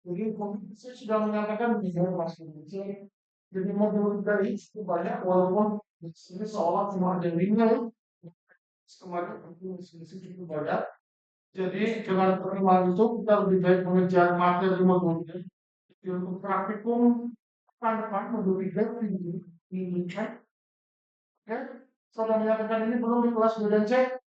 Jadi saya sudah menyampaikan di dalam Mas Kudus. Jadi modul dari itu banyak walaupun di sini seolah cuma ada 5 ya. Kemarin aku diskusi cukup banyak. Jadi dengan penerimaan itu kita lebih baik mengejar materi modulnya. Jadi untuk praktikum depan modul 3 di cek. Oke, sudah menyampaikan ini belum di kelas 2 dan cek.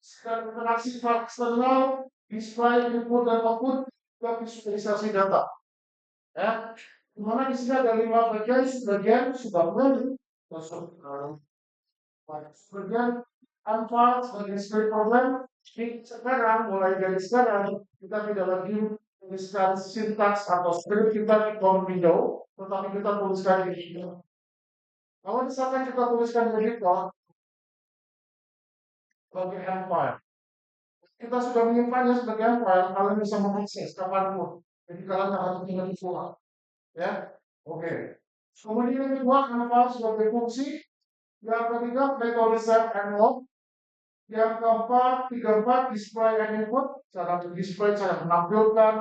Sekarang interaksi eksternal, display input dan output, dan visualisasi data. Ya, dimana di sini ada 5 bagian, sebagian sudah mulai masuk sebagian tanpa sebagai script problem. Sekarang mulai dari sekarang kita tidak lagi tuliskan sintaks atau script kita di kolom window, tetapi kita tuliskan di sini. Kalau misalkan kita tuliskan di report sebagai end file, kita sudah menyimpannya sebagai end file, kalian bisa mengakses kapanpun. Jadi kalian tidak harus tinggal di folder. Ya, oke. Kemudian yang kedua, kenapa sebagai fungsi? Yang ketiga, metode set and lock. Yang keempat, 34 display and input. Cara display, cara menampilkan.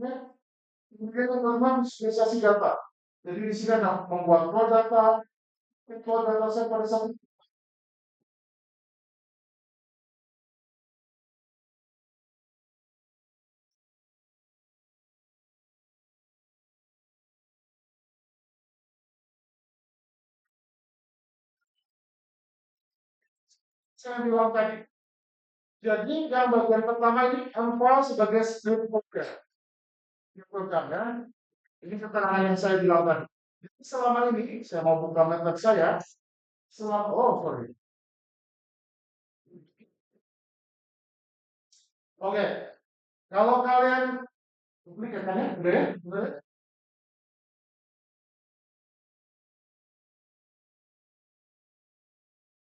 Ya. Kemudian yang kelima, visualisasi data. Jadi di sini ada membuat raw data, raw data set pada saat saya bilang tadi. Jadi yang bagian pertama ini empal sebagai script program. Programnya, ini keterangan yang saya bilang tadi. Jadi selama ini, saya mau buka laptop saya, selama, oh sorry. Oke, kalau kalian, ini katanya, udah ya? Udah ya?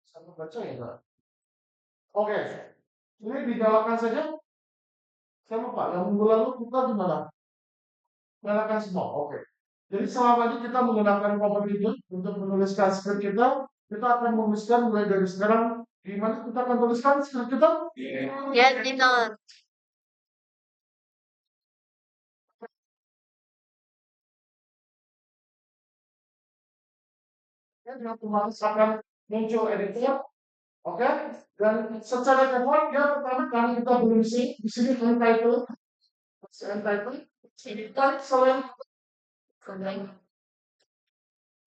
Satu baca ya, Pak? Oke, ini dinyalakan saja. Saya lupa, yang minggu lalu kita gimana? Nyalakan semua, oke. Jadi selama ini kita menggunakan Copilot untuk menuliskan script kita akan menuliskan mulai dari sekarang. Di mana kita akan tuliskan script kita? Yes, Linol. Yang otomatis akan muncul editor, oke? Dan secara default ya pertama kali kita belum di sini untitled, untitled. Kita selain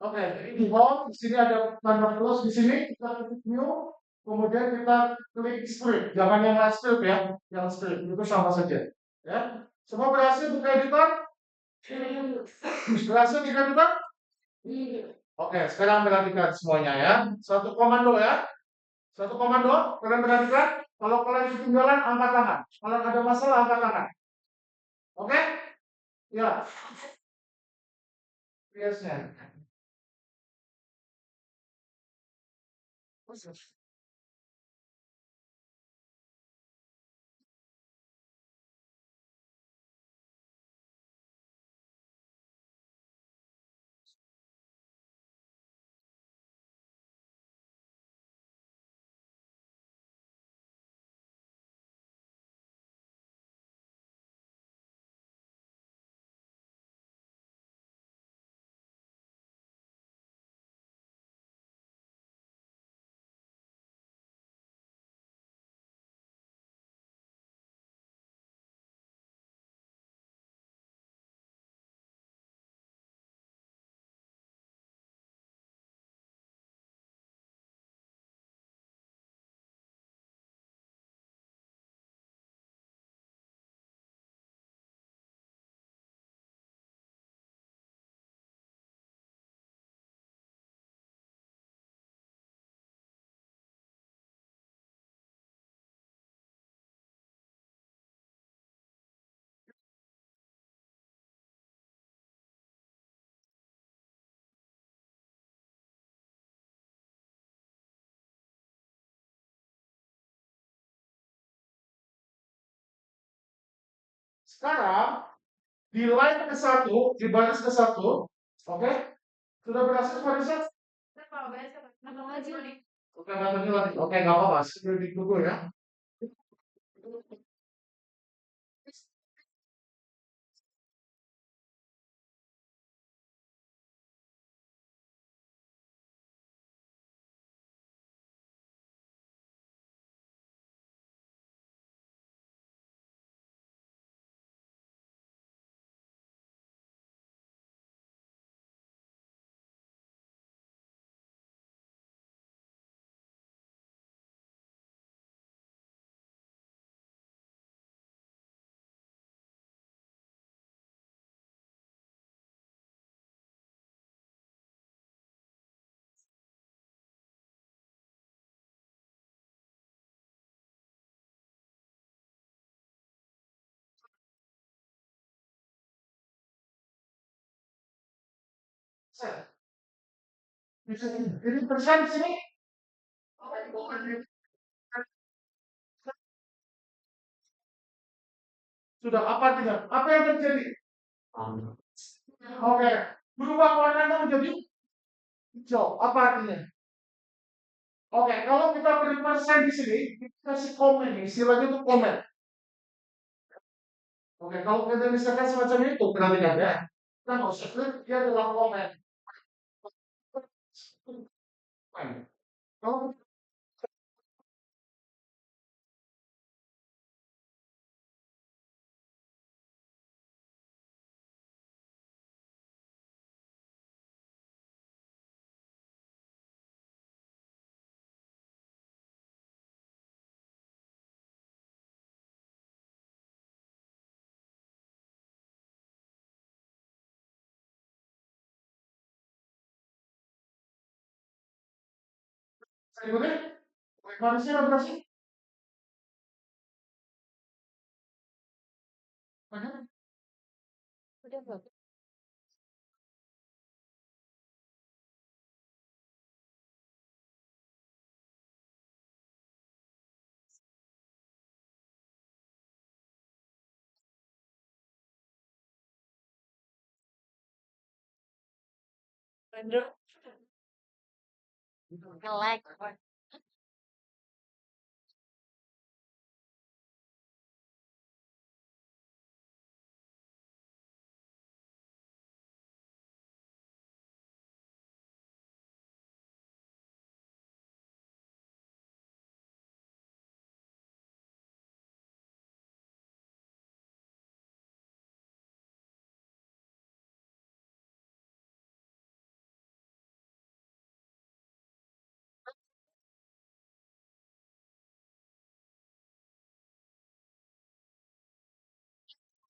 oke, jadi di home di sini ada tanda plus di sini kita klik new, kemudian kita klik split, jangan yang last split ya, yang split itu sama saja, ya. Semua berhasil buka editor? Berhasil buka editor? Oke, sekarang perhatikan semuanya ya. Satu komando ya. Satu komando, kalian perhatikan. Kalau kalian ketinggalan, angkat tangan. Kalau ada masalah, angkat tangan. Oke? Ya. Biasanya. Sekarang di line ke-1, di baris ke-1, oke? Sudah berhasil barisnya? Oke, lagi. Oke, nggak apa-apa. Sudah ditunggu ya. Jadi persen di sini. Sudah apa tidak? Apa yang terjadi? Oke, berubah warnanya menjadi hijau. Apa artinya? Oke, kalau kita beri persen di sini, kita kasih komen. Istilahnya itu komen. Oke, kalau kita misalkan semacam itu, perhatikan ya. Kita mau klik, dia adalah komen. Kalau saya boleh, manusia berhasil. Mana? Nge-like.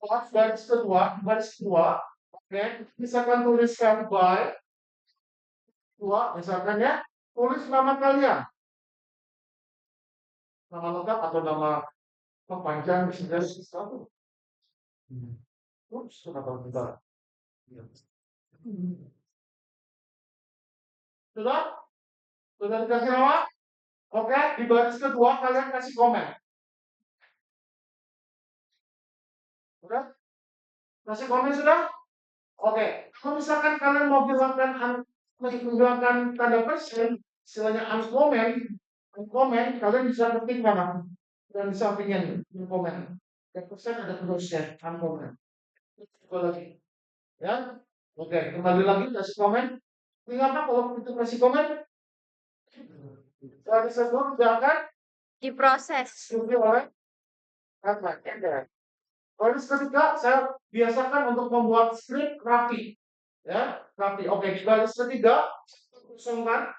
Baris kedua, oke, misalkan tuliskan by, dua, misalkan ya, tulis nama kalian, nama lengkap atau nama panjang, misalnya satu. Ups, kenapa bentar? Sudah? Sudah dikasih nama? Oke, di baris kedua kalian kasih komen. Udah? Kasih komen sudah? Oke, kalau misalkan kalian mau menghilangkan tanda persen, istilahnya uncommon, kalian bisa ketik mana? Dan di sampingnya nih, uncommon. Dan persen ada terusnya, uncommon. Coba lagi, ya. Oke, kembali lagi kasih komen. Ingat apa kalau itu kasih komen? Dari sebelum jangan Diproses. diikuti oleh admin. Baris ketiga, saya biasakan untuk membuat skrip rapi. Ya, rapi. Oke, di baris ketiga, kosongkan.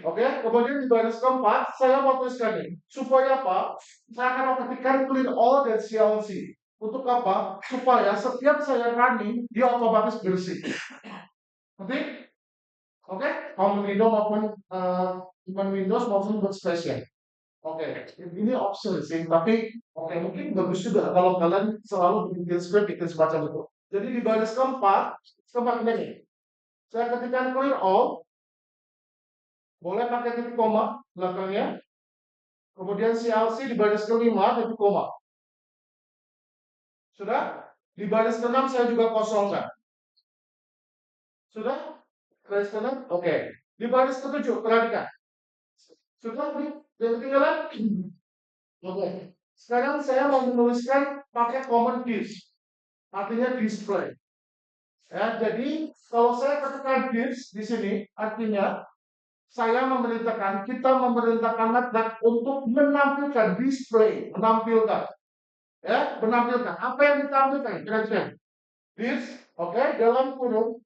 Oke, kemudian di baris keempat, saya mau tuliskan ini. Supaya apa? Saya akan ketikkan clear all dan CLC. Untuk apa? Supaya setiap saya running, dia otomatis bersih. Oke? Oke? Common Windows maupun Common Windows maupun Workstation. Oke, ini option sih, tapi oke mungkin bagus juga kalau kalian selalu bikin script bikin semacam itu. Jadi di baris keempat ini nih, saya ketikkan clear all, boleh pakai titik koma belakangnya, kemudian CLC di baris kelima titik koma. Sudah? Di baris keenam saya juga kosongkan. Sudah? Baris keenam? Oke. Di baris ketujuh, perhatikan. Sudah? Yang ketinggalan? Oke. Sekarang saya mau menuliskan pakai command disk. Artinya display. Ya, jadi kalau saya ketikkan disk di sini, artinya kita memerintahkan MATLAB untuk menampilkan display, menampilkan, ya, menampilkan apa yang ditampilkan, kira-kira disk, oke, dalam kurung,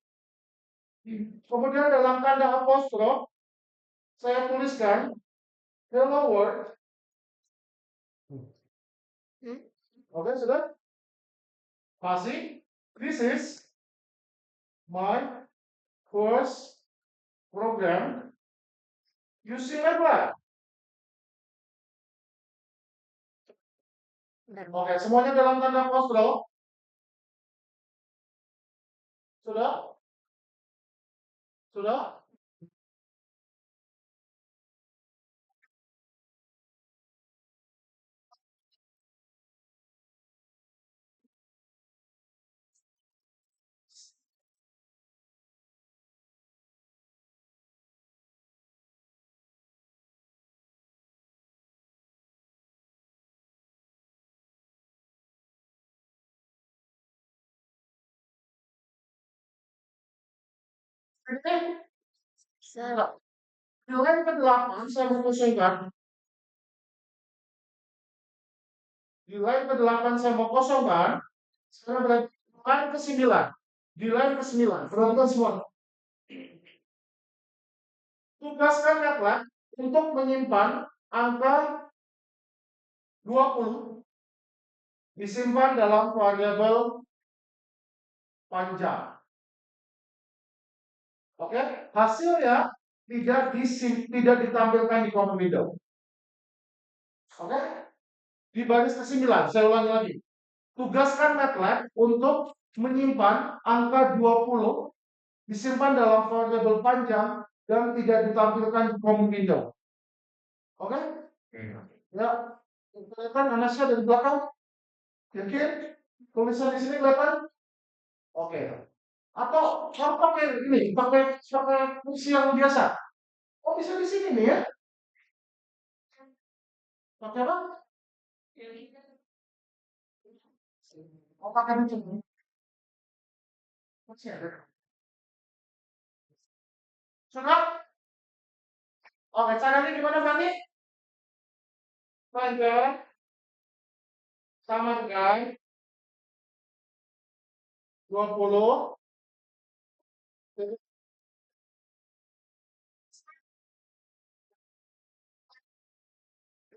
kemudian dalam tanda apostrof, saya tuliskan hello world, oke, sudah, masih, this is my first program using MATLAB. Oke, semuanya dalam tanda apostrof. Sudah? Sudah? Ini Bisa. nilai ke-8 saya mau nilai ke-8 saya mau kosongkan, sekarang berarti nilai ke-9. Nilai ke-9, perhatikan semua. Tugaskan MATLAB untuk menyimpan angka 20 disimpan dalam variabel panjang. Oke, hasilnya tidak ditampilkan di kolom window. Oke, di baris ke-9, saya ulangi lagi. Tugaskan MATLAB untuk menyimpan angka 20 disimpan dalam variabel panjang dan tidak ditampilkan di kolom window. Oke? Ya, kelihatan Anasya dari belakang? Yakin? Tulisan di sini kelihatan? Oke. Atau kalau pakai fungsi yang biasa? Oh, bisa di sini nih ya? Pakai apa? Oh, pakai di sini. Masih ada. Sudah? Oke, caranya gimana, Fanny? Panjang sama dengan 20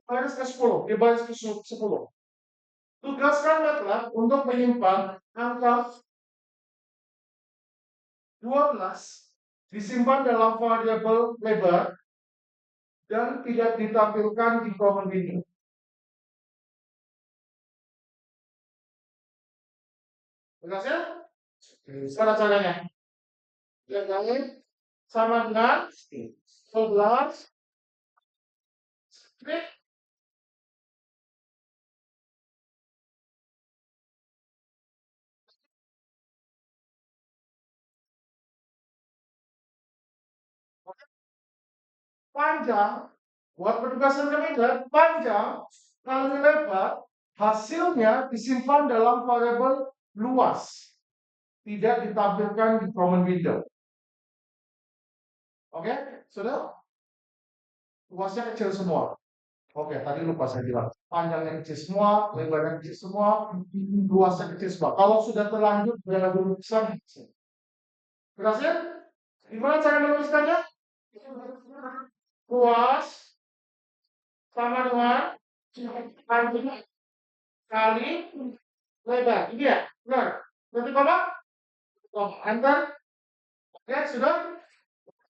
baris ke-10, di baris ke-10. Tugaskan MATLAB untuk menyimpan angka 12 disimpan dalam variabel lebar dan tidak ditampilkan di kolom window. Jelas ya? Sekarang caranya. Yang sama dengan 11 Panjang, buat penugasan ketiga, panjang, kalau lebar, hasilnya disimpan dalam variabel luas, tidak ditampilkan di common window. Oke, sudah? Luasnya kecil semua. Oke, tadi lupa saya bilang. Panjangnya kecil semua, lebarnya kecil semua, luasnya kecil semua. Kalau sudah terlanjur, jangan dulu besar. Berhasil? Gimana cara menuliskannya? Luas sama dengan panjang kali lebar. Ini ya? Benar. Berarti koma? Koma. Enter. Oke, sudah?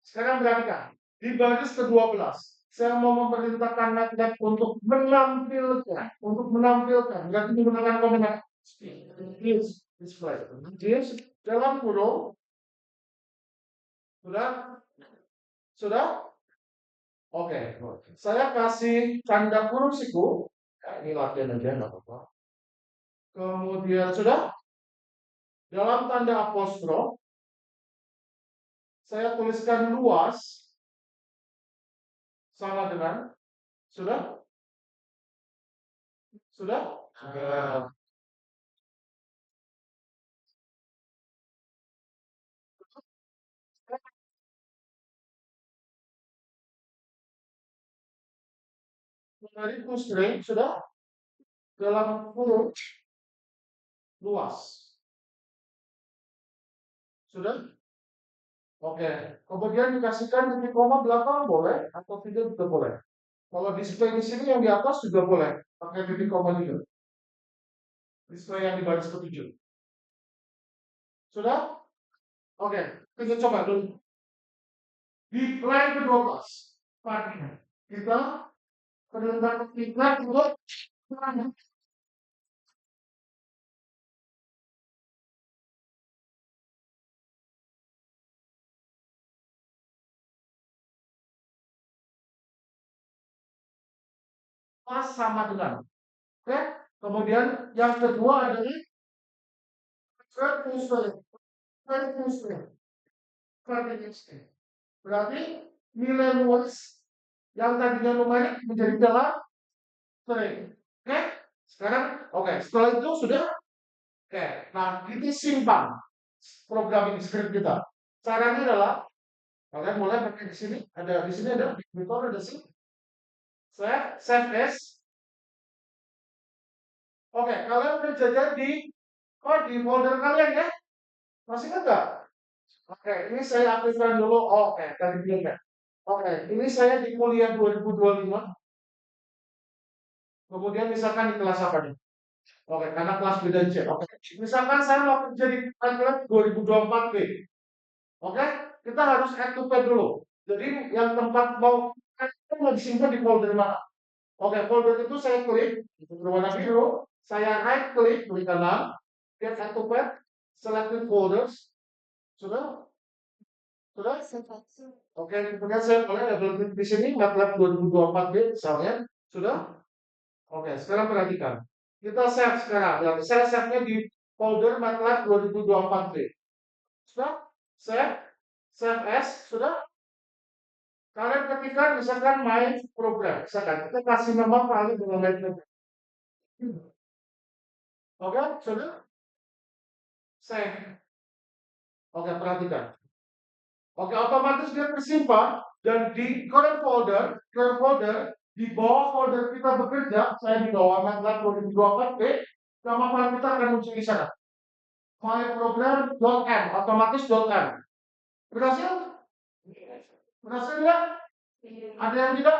Sekarang perhatikan. Di baris ke-12, saya mau memerintahkan MATLAB untuk menampilkan. Berarti menggunakan kombinasi. Display. Dalam kurung. Sudah? Sudah? Oke. Saya kasih tanda kurung siku. Ya, ini latihan aja, nggak apa-apa. Kemudian sudah? Dalam tanda apostrof, saya tuliskan luas sama dengan sudah? Sudah? Sudah. Dari constraint sudah dalam kurung luas. Sudah? Oke. Kemudian dikasihkan titik koma belakang boleh atau tidak juga boleh. Kalau display di sini yang di atas juga boleh pakai titik koma juga. Display yang di baris ke-7. Sudah? Oke, kita coba dulu. Di line ke-12. Kita perintah kita untuk pas sama dengan. Oke? Kemudian yang kedua adalah berarti nilai luas yang tadinya numerik menjadi dalam string. Oke? Sekarang, oke. Setelah itu sudah. Oke. Nah, ini simpan program ini script kita. Caranya adalah kalian mulai pakai di sini. Ada di sini ada di monitor ada sini. Saya save as. Oke, kalian udah jajan di folder kalian ya? Masih enggak? Oke, ini saya aktifkan dulu. Oke, tadi bilang ya. Oke, ini saya di kuliah 2025. Kemudian misalkan di kelas apa nih? Oke, karena kelas beda C. Oke, misalkan saya mau kerja di kelas 2024 B. Oke, kita harus add to pad dulu. Jadi yang tempat mau mau disimpan di folder mana? Oke, folder itu saya klik berwarna biru. Saya right klik kanan, get add to pad, selected folders. Sudah? Sudah? Oke, kemudian saya boleh double klik di sini MATLAB 2024 B misalnya. Sudah? Oke, sekarang perhatikan. Kita save sekarang. Ya, saya save-nya di folder MATLAB 2024 B. Sudah? Save? Save as? Sudah? Kalian ketikkan misalkan my program. Misalkan kita kasih nama file dengan my program. Oke, sudah? Save. Oke, perhatikan. Oke, otomatis dia tersimpan dan di current folder di bawah folder kita bekerja, saya di bawah MATLAB 2024 B, nama file kita akan muncul di sana. File program.m, otomatis.m. Berhasil? Berhasil tidak? Ada yang tidak?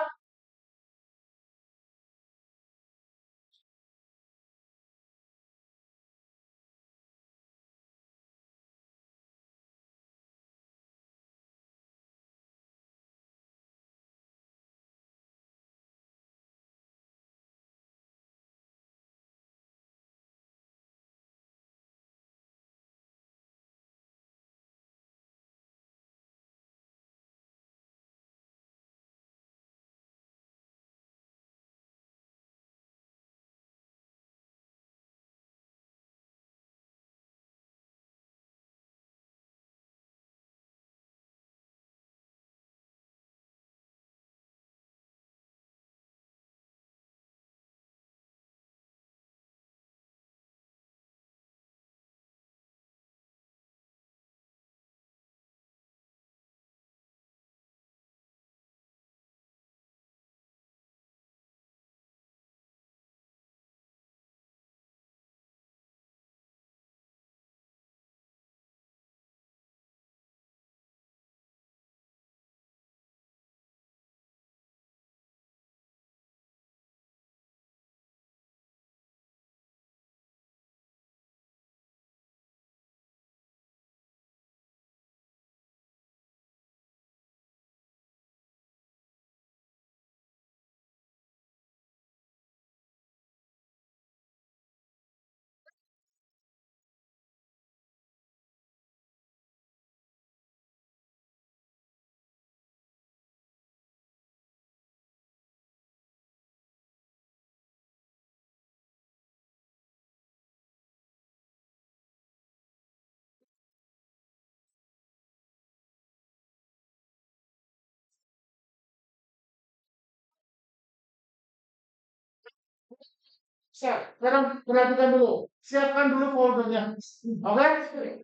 Sekarang perhatikan dulu. Siapkan dulu foldernya. Oke?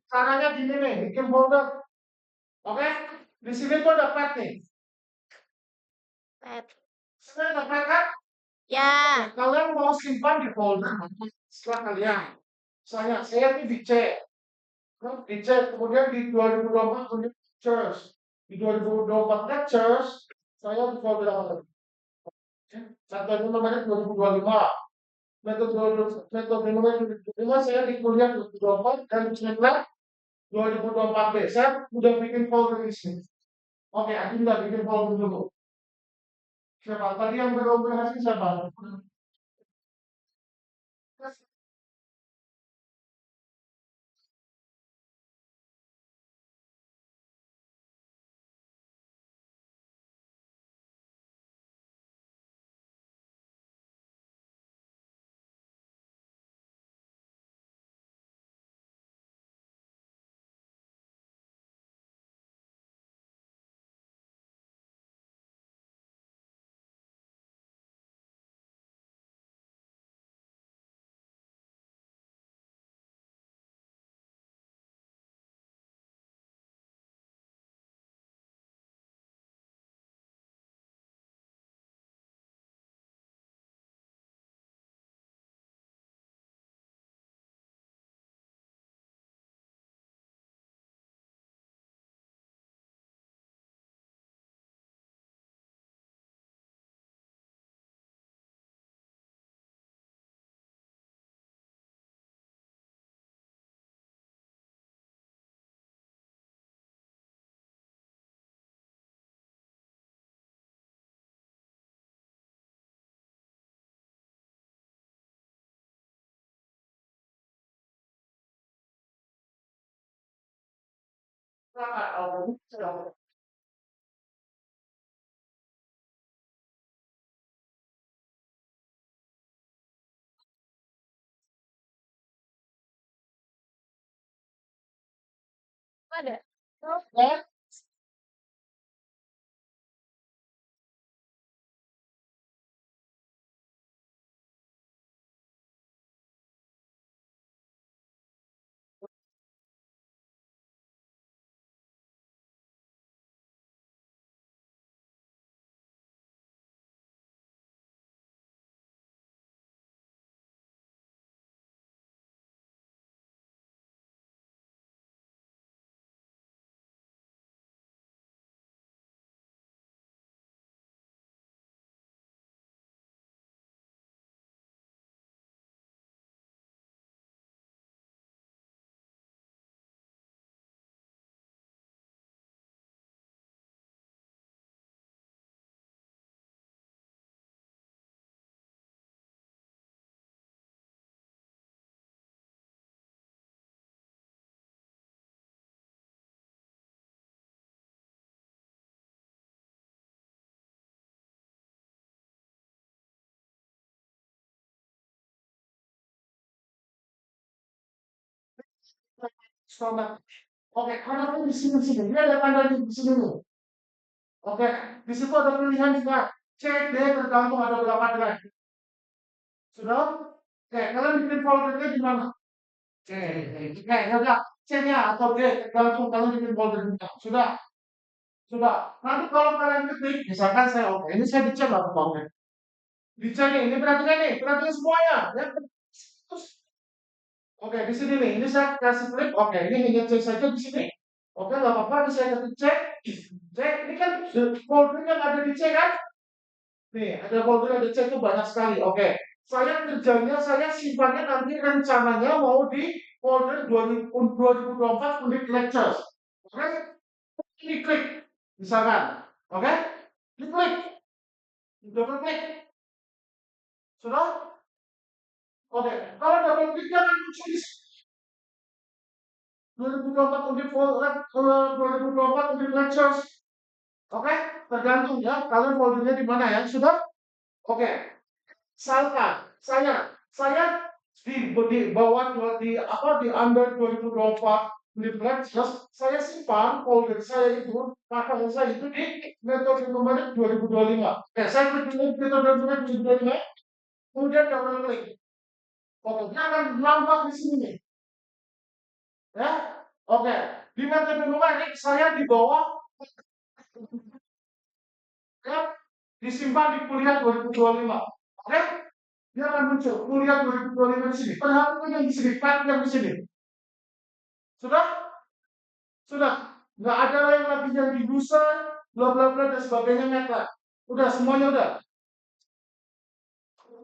Caranya gini nih, bikin folder. Oke? Di sini tuh ada pet nih. Pet. Sini ada pet kan? Ya. Kalian mau simpan di folder setelah kalian. Saya ini dicek. Dicek, kemudian di 2024 kemudian lectures. Di 2024 lectures, saya di folder apa? Contohnya namanya 2025. Metode metode namanya 2025 saya di kuliah 2024 dan semester 2024B. Saya udah bikin folder di sini. Oke, aku udah bikin folder dulu. Siapa? Tadi yang belum berhasil siapa? Ada. Ya, selamat. Oke, karena kan di sini sini, dia ada tanda di sini nih. Oke, di situ ada pilihan juga. C, D tergantung ada berapa drive. Sudah? Oke, kalian bikin foldernya di mana? C, oke, ya udah. C-nya atau D tergantung kalian bikin foldernya. Sudah, sudah. Nanti kalau kalian ketik, misalkan saya oke, ini saya dicek lah kemauannya. Dicek nih, ini perhatikan semuanya. Ya, terus, oke, di sini nih, ini saya kasih klik, oke, ini hanya cek saja di sini. Oke, nggak apa-apa, ini saya ketik cek. Cek, ini kan folder yang ada di cek kan? Nih, ada folder yang ada cek itu banyak sekali. Oke, saya kerjanya, saya simpannya nanti rencananya mau di folder 2024 unit lectures. Oke, ini klik, misalkan. Oke, diklik, double klik. Sudah? Oke, kalau double klik jangan muncul di 2024 unit folder, 2024 unit lectures. Oke, tergantung ya, kalian foldernya di mana ya, sudah? Oke, saya di bawah di apa di under 2024 di Blackbox, saya simpan folder saya itu, file saya itu di metode nomor 2025. Oke, saya klik dulu metode nomor 2025, kemudian double klik. Oke, dia akan berdampak di sini nih. Ya, oke. Di metode numerik saya di bawah ya, disimpan di kuliah 2025. Oke, dia akan muncul kuliah 2025 di sini. Perhatikan yang di sini, yang di sini. Sudah? Sudah. Nggak ada yang lagi yang di user, bla bla bla dan sebagainya nyata. Udah semuanya udah.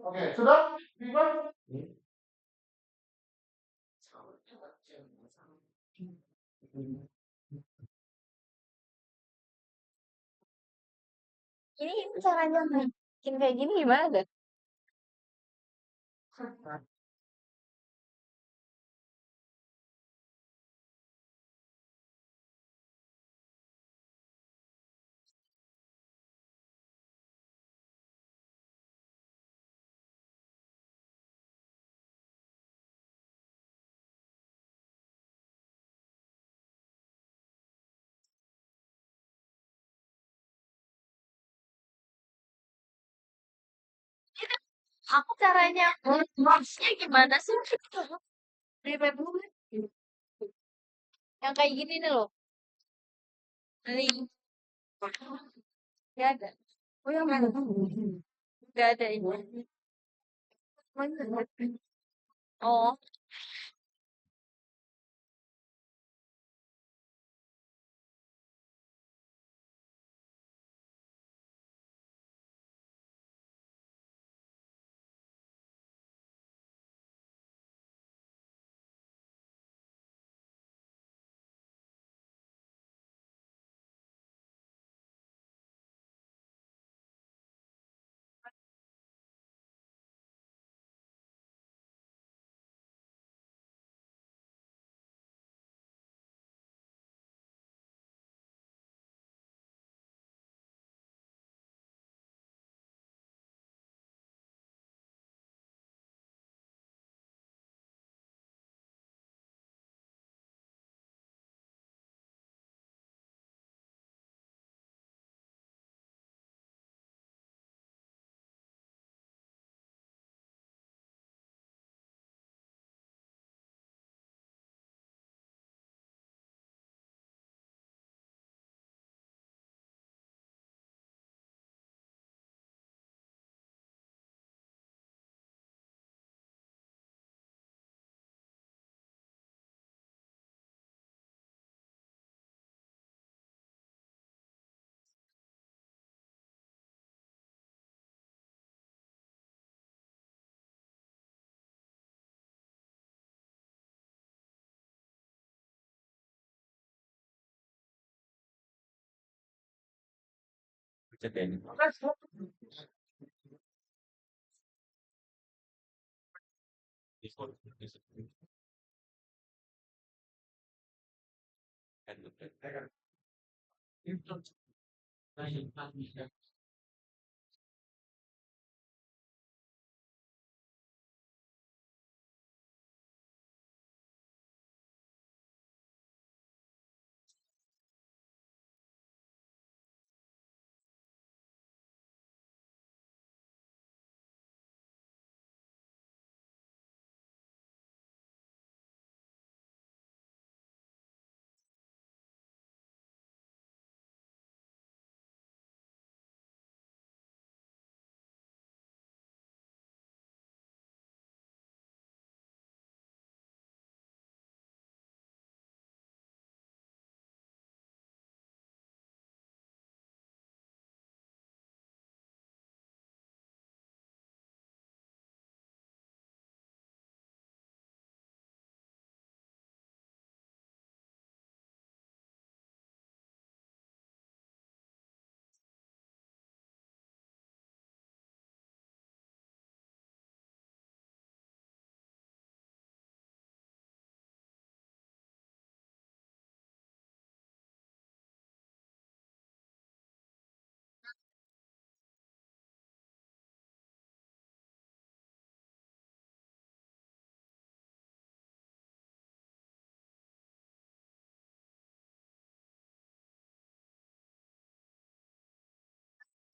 Oke, sudah? Gimana? Ini caranya bikin kayak gini gimana deh? Aku caranya harusnya gimana sih? Dari dulu yang kayak gini nih loh. Dari nggak ada. Oh yang mana? Nggak ada ini. Mana? Oh,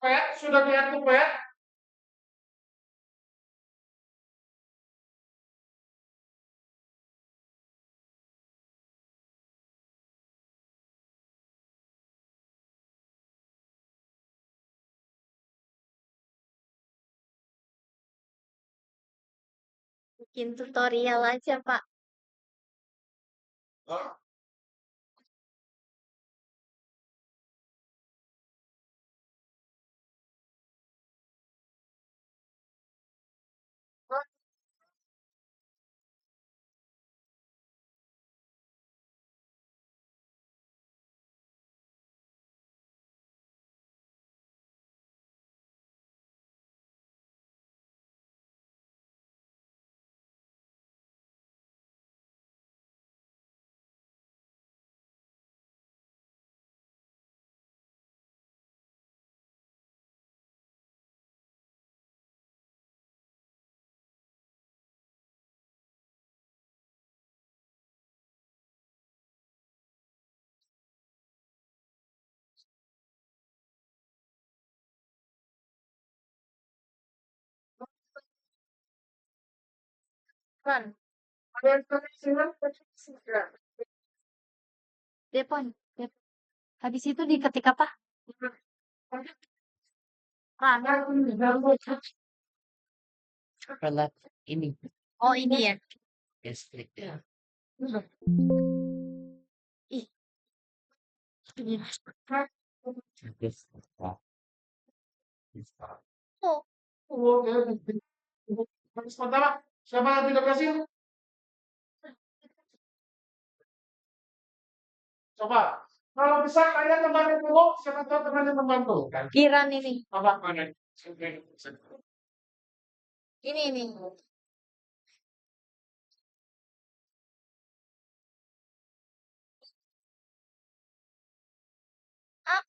Pet, sudah lihat tuh pet? Bikin tutorial aja, Pak. Hah? Ron, Ada yang tersirat, tersirat. Depon. Habis itu diketik apa? Ran. Karena ini Oh, ini ya. listrik ya. Ih, oh, Sementara siapa yang tidak berhasil? Coba. Kalau bisa kalian temannya dulu, siapa tahu temannya membantu. Kan? Kiran ini. Apa mana? Ini. Ah,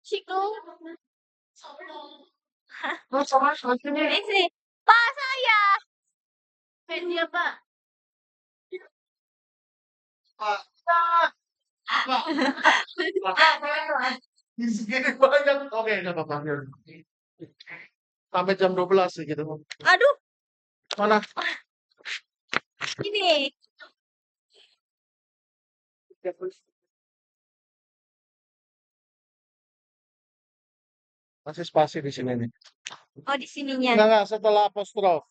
Chico. Terus sama sini. Ini sih. Pak, saya. Dia, Pak. Pak. Di segini banyak. Oke, enggak apa-apa. Sampai jam 12 sih gitu. Aduh, Mana? ini. Masih spasi di sini nih. Oh, di sininya. Enggak, setelah apostrof.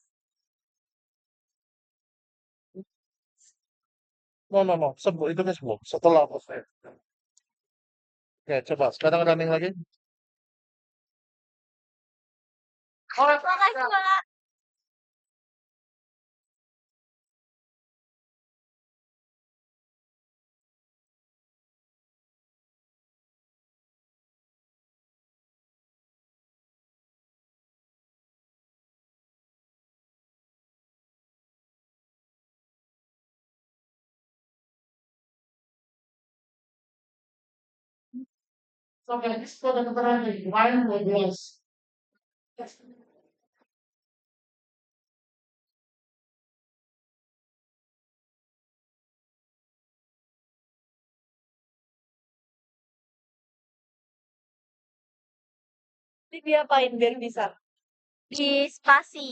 No. Sebelum itu kan sebelum. Setelah apostrof. Oke, coba. Sekarang running lagi. Makasih, Pak. Oke, ini sudah keterangan nih. Kemarin 12. Ini diapain biar bisa? Di spasi.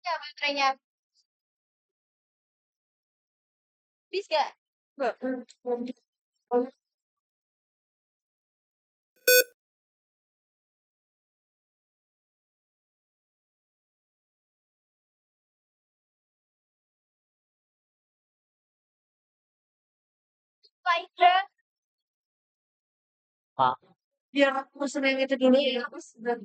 Ya, baterainya. Bisa gak? Baiklah. Pak. Biar aku pesen yang itu dulu ya. Aku sudah.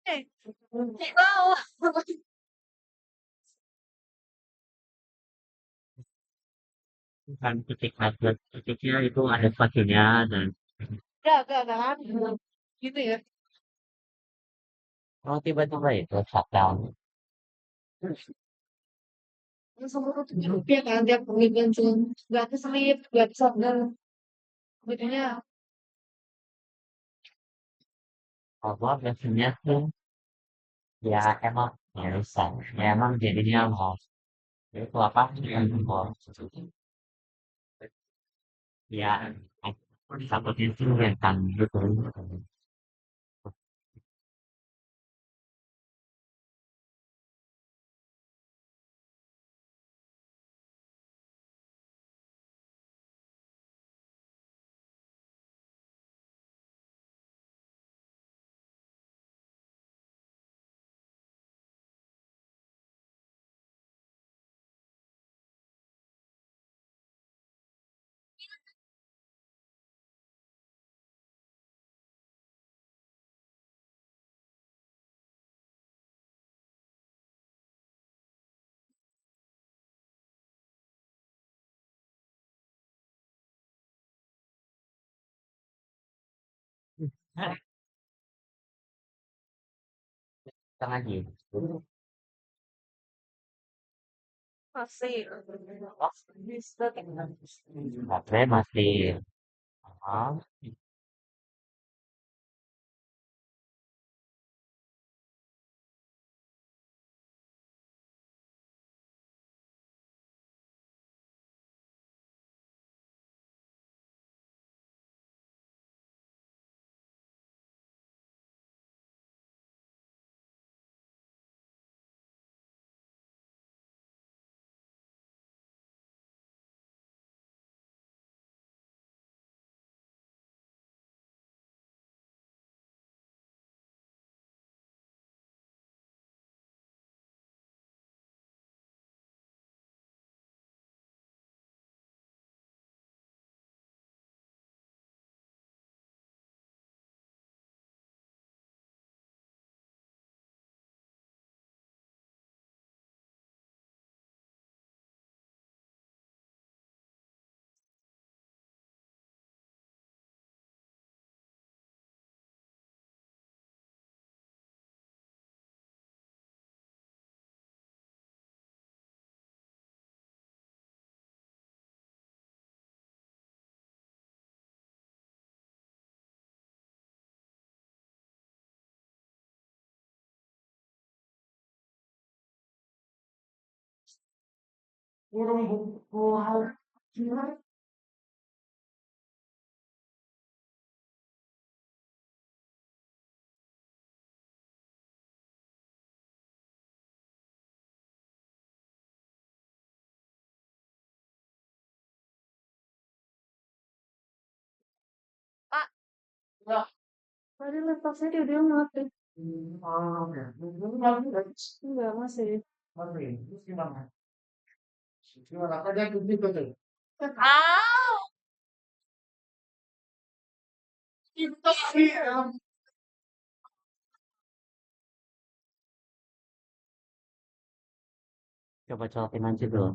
Wow. kan ketiknya itu ada spasinya dan Enggak ada. Gitu ya. oh tiba-tiba itu shutdown. Langsung tutup rupiah kan tiap pengirian Zoom. Nggak keselip, nggak shutdown. Betulnya Kalau biasanya tuh ya emang ya bisa ya emang jadinya mau itu apa mau ya satu instrumen kan gitu. Nah, tengah gitu. masih. Bisa. Baterai masih ah, Burung buku hal. Pak, Ya, tadi laptopnya dia mati. ya. Burung lagi guys. Enggak, masih. Mati. Terus gimana? Gimana? Apa dia tutup betul? Ah, Itu sih. coba colokin aja dulu.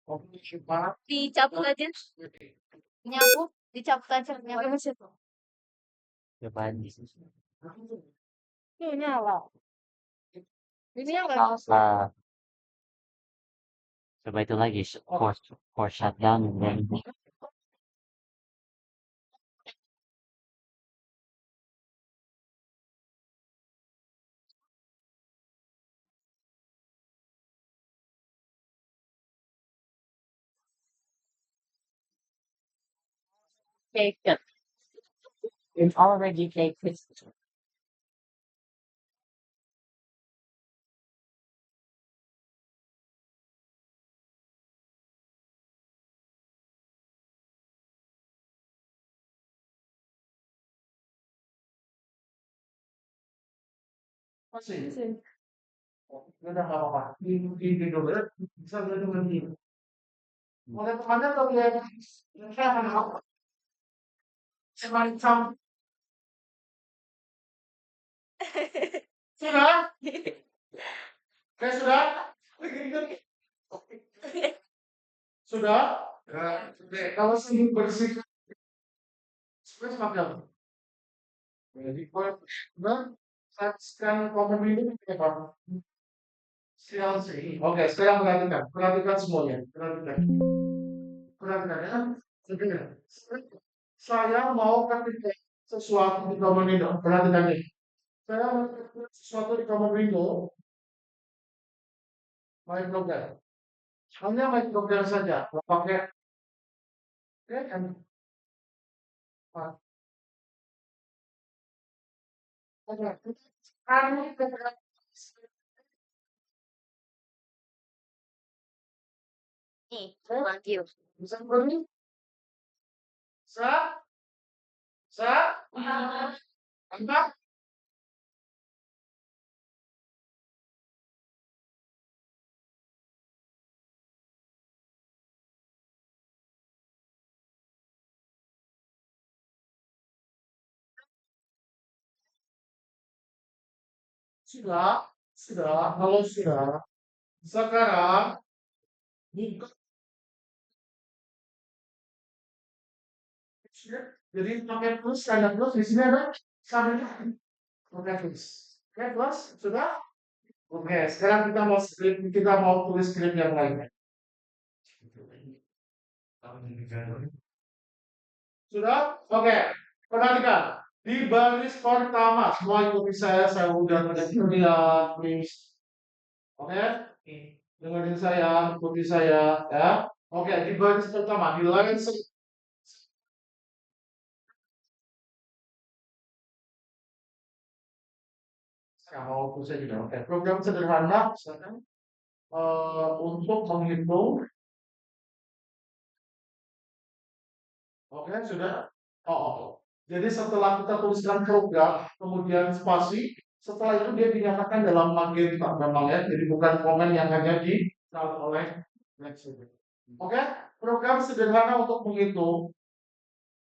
Oke, Pak. dicabut aja. Nyapu, dicabut aja. Nyapu di situ. Coba di Ini nyala. Ini nyala. ah, coba itu lagi force shutdown dan take it. It's already taken. Masih. Masih. Oh, ya udah nggak apa-apa. Di video bisa belajar lagi. Oleh temannya atau lihat semacam sudah? Sudah? Sudah? Oke, kalau sini bersih, space pakai apa? Jadi kalau scan common window pakai apa? CLC. Oke, sekarang perhatikan, perhatikan semuanya, perhatikan, perhatikan ya. Jadi, saya mau ketik sesuatu di common window, perhatikan nih. Saya mau ketik sesuatu di common window, microgram. Hanya microgram saja, nggak pakai, oke kan? Nah, oke, sekarang kita Nih, saya lagi. bisa beri, sa, sa, anda sudah, sudah, kalau sudah, sekarang buka. Jadi pakai plus, tanda plus di sini ada sampai pakai plus. Oke, plus sudah. Oke, sekarang kita mau tulis script yang lainnya. Sudah? Oke. Perhatikan. Di baris pertama, semua ikuti saya udah pada lihat, please. Oke? Dengerin saya, ikuti saya, ya. Oke, di baris pertama, di line saya mau tulis juga. Oke, program sederhana, misalkan untuk menghitung. Oke, sudah. Oh. Jadi setelah kita tuliskan program, kemudian spasi, setelah itu dia dinyatakan dalam magenta memang ya. Jadi bukan komen yang hanya di oleh next. Oke, program sederhana untuk menghitung.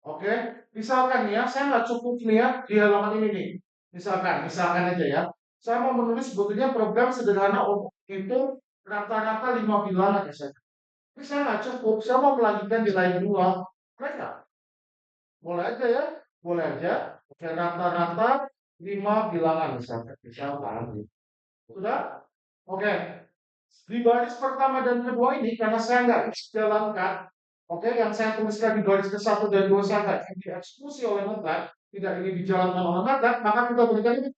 Oke, misalkan ya, saya nggak cukup lihat di halaman ini nih. Misalkan aja ya. Saya mau menulis sebetulnya program sederhana untuk menghitung rata-rata 5 bilangan ya saya. Tapi saya nggak cukup, saya mau melanjutkan di line 2. Mereka boleh aja ya, boleh aja. Oke, rata-rata 5 bilangan misalkan. Sudah? Oke. Di baris pertama dan kedua ini karena saya nggak jalankan, oke, yang saya tuliskan di baris ke satu dan dua saya nggak dieksekusi oleh notat, tidak ini dijalankan oleh notat, maka kita berikan ini.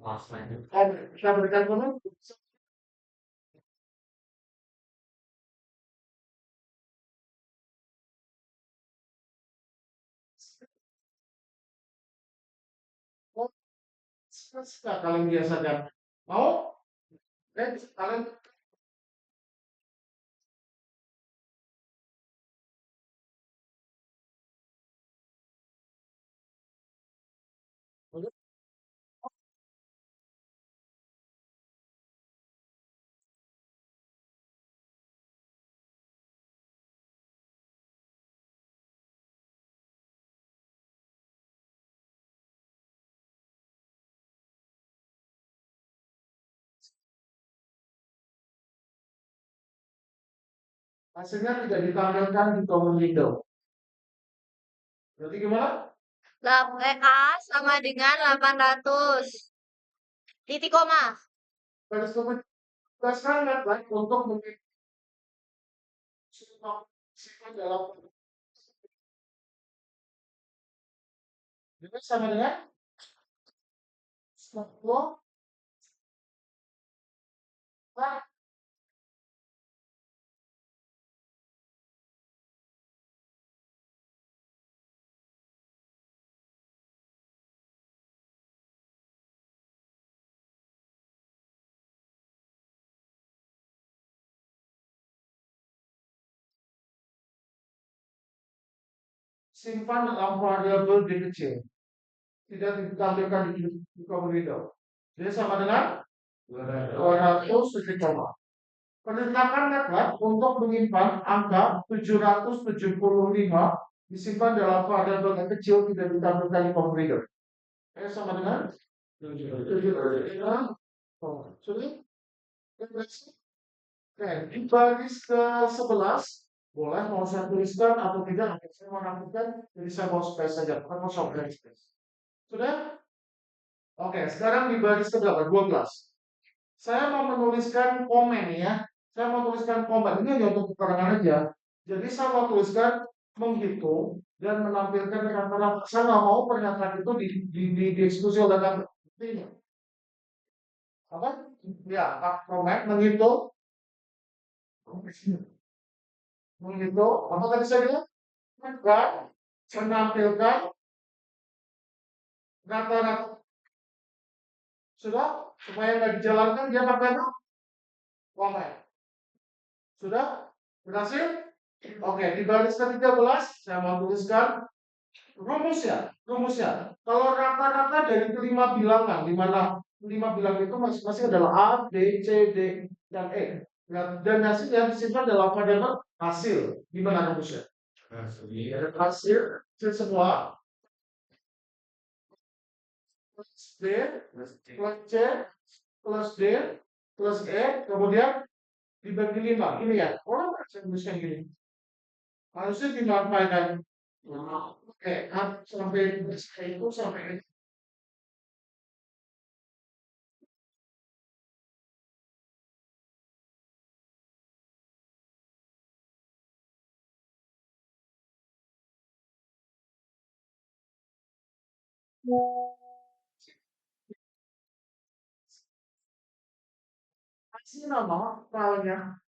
Oke, kita berikan komen. Oh, suka kalian biasakan. Mau? Kalian hasilnya tidak ditampilkan di kolom window. Berarti gimana? A sama dengan 800. Titik koma. Garis tugaskan network untuk mengikuti sifat dalam juga sama dengan satu simpan dalam variabel D kecil. Tidak ditampilkan di kolom window. Jadi sama dengan 200 titik koma. Perlintakan network untuk menyimpan angka 775 disimpan dalam variabel yang kecil tidak ditampilkan di kolom window. Sama dengan 775. Sudah? Oke, di baris ke 11 Boleh mau saya tuliskan atau tidak, nanti saya mau rapikan, jadi saya mau space saja, bukan mau short dari space. Sudah? Oke, sekarang di baris keberapa? 12. Saya mau menuliskan komen ya. Saya mau tuliskan komen. Ini hanya untuk keterangan aja. Jadi saya mau tuliskan menghitung dan menampilkan rata-rata. Saya nggak mau pernyataan itu dieksekusi oleh buktinya. Apa? Ya, komen menghitung, menghitung. Apa tadi saya bilang? Menampilkan rata-rata. Sudah? Supaya nggak dijalankan dia pakai apa? Komen. Sudah? Berhasil? Oke, di baris ke-13 saya mau tuliskan rumusnya. Kalau rata-rata dari kelima bilangan, lima bilangan itu masing-masing adalah A, B, C, D, dan E. Dan hasil yang disimpan dalam variabel hasil. Gimana rumusnya? Hasil semua plus D plus C plus D plus E kemudian dibagi 5. Ini ya. Orang bisa tuliskan gini. Harusnya dimanfaatkan. Oke, sampai itu sampai kasih nama filenya.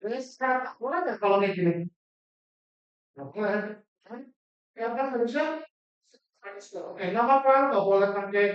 Jadi sekarang boleh nggak kalau kayak gini? Oke, ya kan harusnya oke, nama file nggak boleh pakai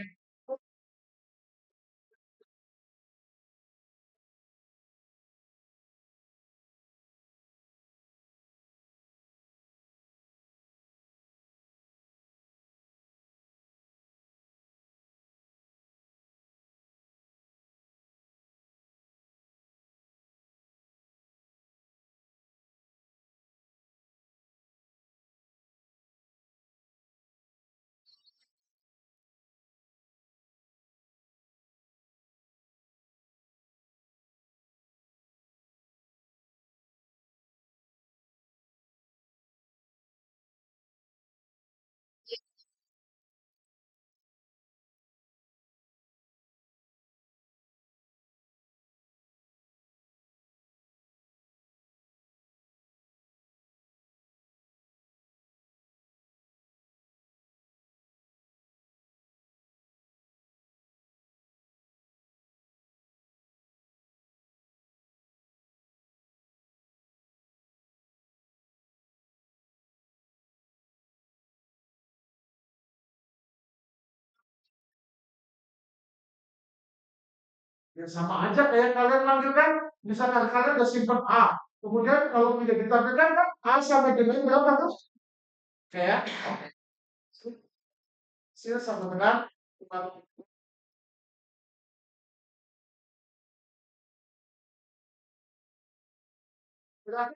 ya sama aja kayak kalian manggil kan, misalkan kalian udah simpen A, kemudian kalau tidak ditampilkan kan A sampai dengan berapa terus? Kayak hasil sama dengan 4. Berarti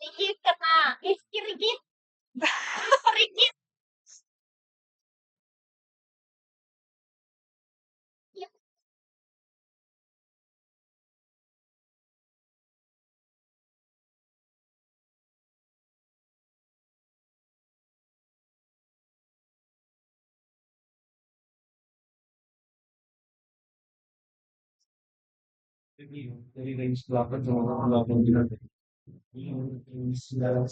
Dikit kena. Dikit. Dikit. Ya, Jadi range 8 sama 8 ini sudah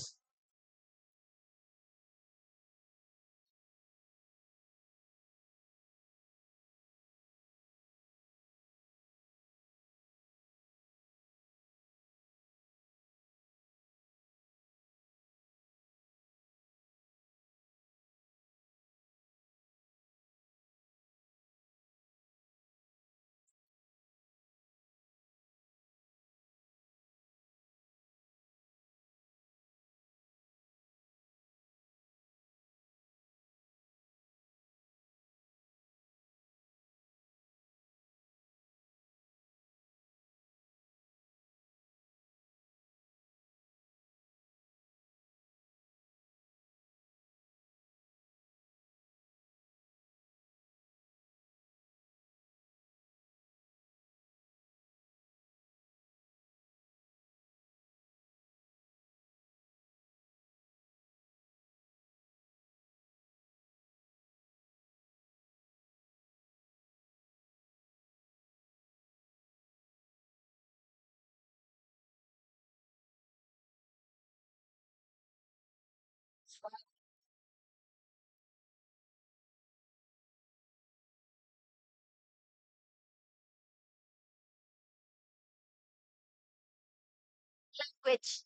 language.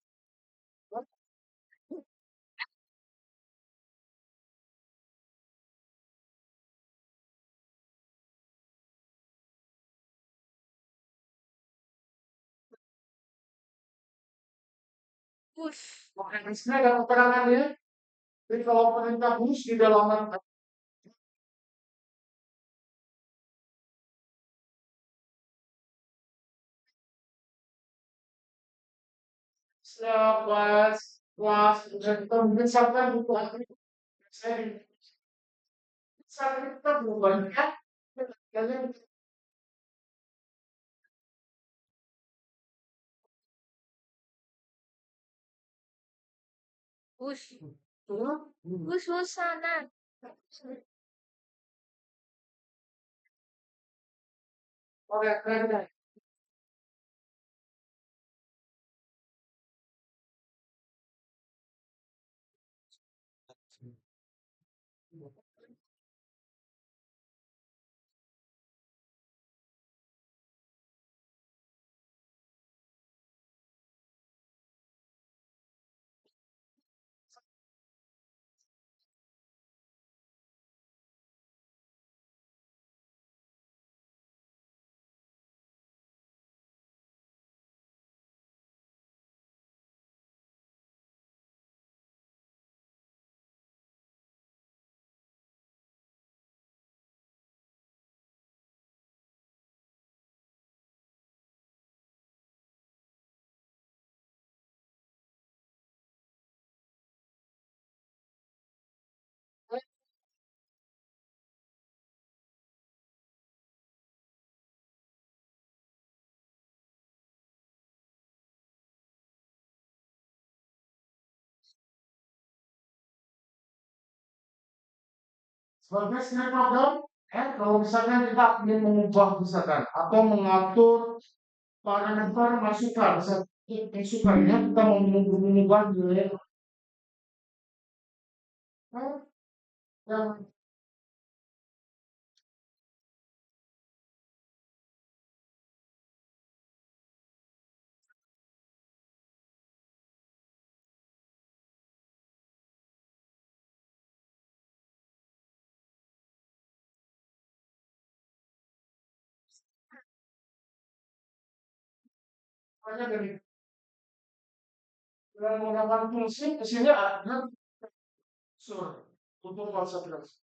Push. mekanisme dan keterangannya. Jadi kalau perintah push di dalam kelas kelas dan kita mungkin sampai butuh saya sampai kita belum banyak kalian Push. tuh Push sana. oke keren. Sebagai senior program, kalau misalnya kita ingin mengubah misalkan atau mengatur parameter masukan, masukannya kita mau mengubah nilai yang banyak dari yang menggunakan fungsi di sini ada unsur untuk konsentrasi.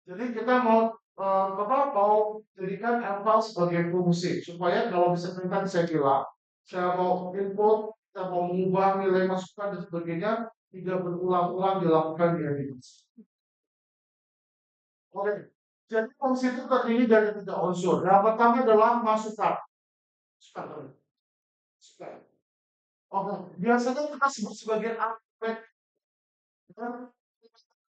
Jadi kita mau mau jadikan eval sebagai fungsi supaya kalau misalkan saya bilang saya mau input kita mau mengubah nilai masukan dan sebagainya, tidak berulang-ulang dilakukan di animasi. Oke, jadi fungsi itu terdiri dari 3 unsur. Yang pertama adalah masukan. Masukan. Masukan. Oke, biasanya kita sebut sebagai argumen.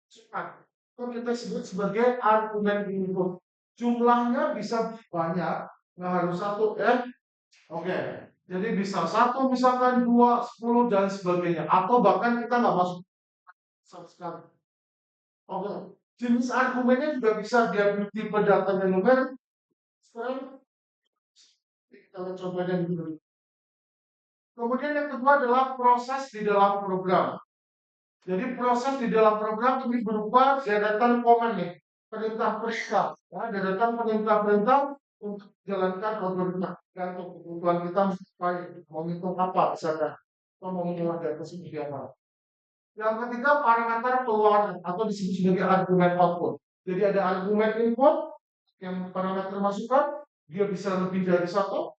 Masukan. Atau kita sebut sebagai argumen input. Jumlahnya bisa banyak, nggak harus satu ya. Oke, jadi bisa satu, misalkan 2, 10 dan sebagainya. Atau bahkan kita nggak masuk sama sekali. Oke, jenis argumennya juga bisa diambil tipe datanya numerik. Sekarang kita coba yang dulu. Kemudian yang kedua adalah proses di dalam program. Jadi proses di dalam program ini berupa deretan komen nih, perintah-perintah, ya, deretan perintah-perintah untuk jalankan algoritma. Gantung kebutuhan kita supaya mau ngitung apa misalnya, atau mau ngitung data seperti apa. Yang ketiga parameter keluaran atau disebut sebagai argumen output. Jadi ada argumen input yang parameter masukan, dia bisa lebih dari satu.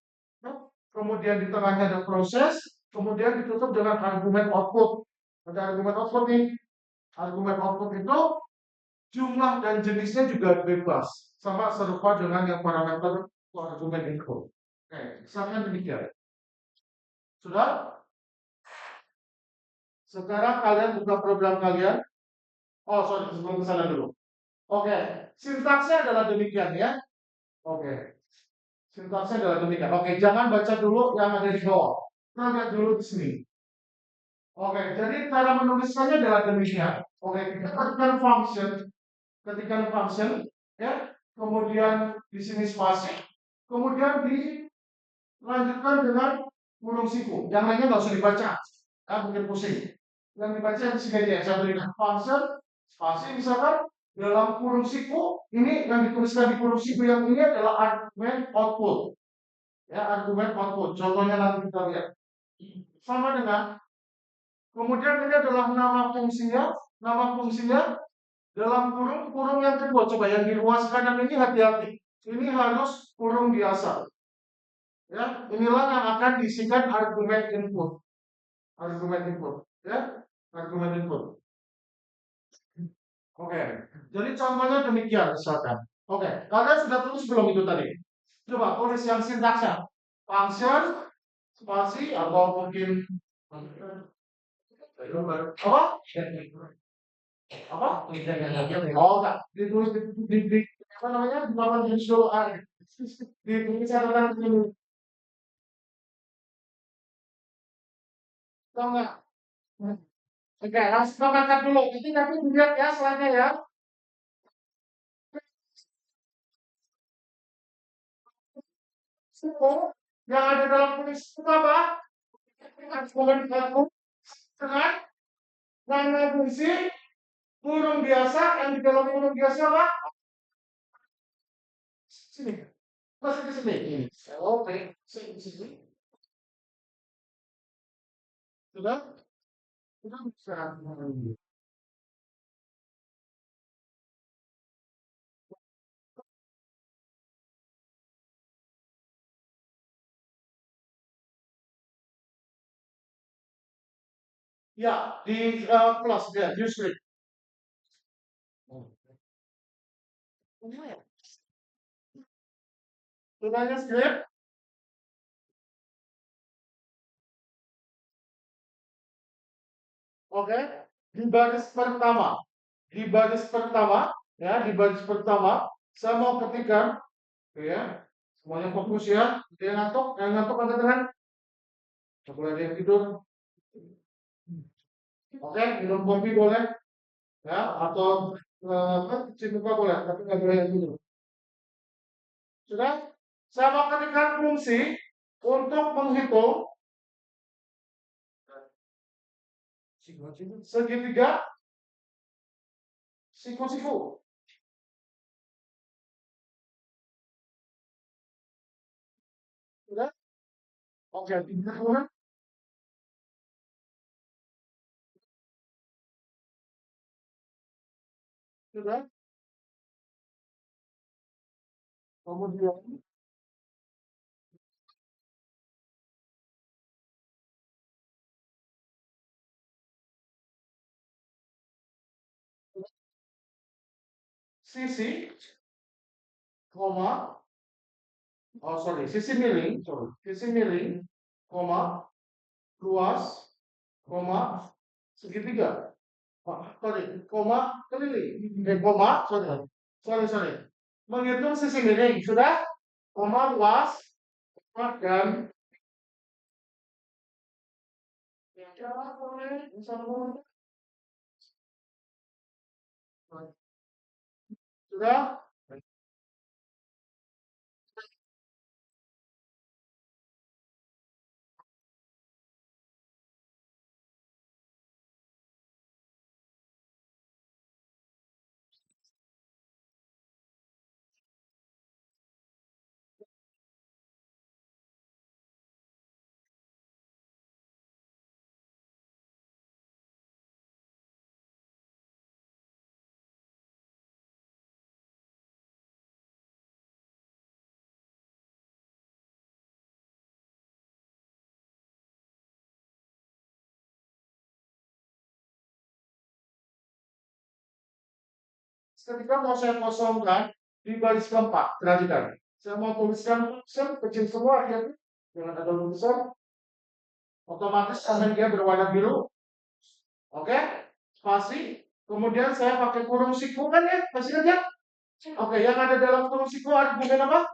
Kemudian di tengahnya ada proses, kemudian ditutup dengan argumen output. Ada argumen output nih. Argumen output itu jumlah dan jenisnya juga bebas, sama serupa dengan yang parameter argumen input. Oke, misalkan demikian. Sudah? Sekarang kalian buka program kalian. Oh, sorry, sebelum ke sana dulu. Oke, sintaksnya adalah demikian ya. Oke, sintaksnya adalah demikian. Oke, jangan baca dulu yang ada di bawah. Kita lihat dulu di sini. Oke, jadi cara menuliskannya adalah demikian. Oke, kita ketikkan function, ya. Kemudian di sini spasi, kemudian dilanjutkan dengan kurung siku. Yang lainnya nggak usah dibaca, mungkin pusing. Yang dibaca di sini aja. Saya berikan function, spasi misalkan dalam kurung siku. Ini yang dituliskan di kurung siku yang ini adalah argumen output. Ya, argumen output. Contohnya nanti kita lihat. Sama dengan kemudian ini adalah nama fungsinya. Nama fungsinya dalam kurung yang kedua. Coba yang di ruas kanan ini hati-hati. Ini harus kurung biasa. Ya, inilah yang akan diisikan argumen input. Argumen input. Ya, argumen input. Oke. Jadi contohnya demikian misalkan. Oke, kalian sudah tulis belum itu tadi? Coba tulis yang sintaksnya. Function, spasi, atau mungkin apa? Apa? Oh, enggak. Ditulis di apa namanya? Di bawah judul di catatan ini. Tahu nggak? Oke, langsung komentar dulu. Jadi nanti dilihat ya slide-nya ya. Yang ada dalam tulis itu apa? Argumen dengan nama fungsi kurung biasa yang di dalam kurung biasa apa? Sini. Masih di sini. Oke, sini. Sudah? Sudah bisa. Ya, di plus ya, use Tunanya script. Oke, di baris pertama, di baris pertama, saya mau ketikkan, ya, semuanya fokus ya. Yang ngantuk angkat tangan. Boleh ada yang tidur. Oke, minum kopi boleh, ya, atau cuci muka boleh, tapi nggak boleh yang tidur. Sudah? Saya mau ketikkan fungsi untuk menghitung segitiga siku-siku. Sudah? Oke, tiga. Sudah? Kemudian sisi, koma, sisi miring, sisi miring, koma, luas, koma, segitiga. Koma, keliling. Koma, sorry. Menghitung sisi miring, sudah? Koma, luas, koma, dan sudah? Ketika mau saya kosongkan di baris keempat, perhatikan. Saya mau tuliskan kecil semua ya, jangan ada besar. Otomatis akan dia berwarna biru. Oke, spasi. Kemudian saya pakai kurung siku kan ya, masih aja. Oke, yang ada dalam kurung siku argumen apa?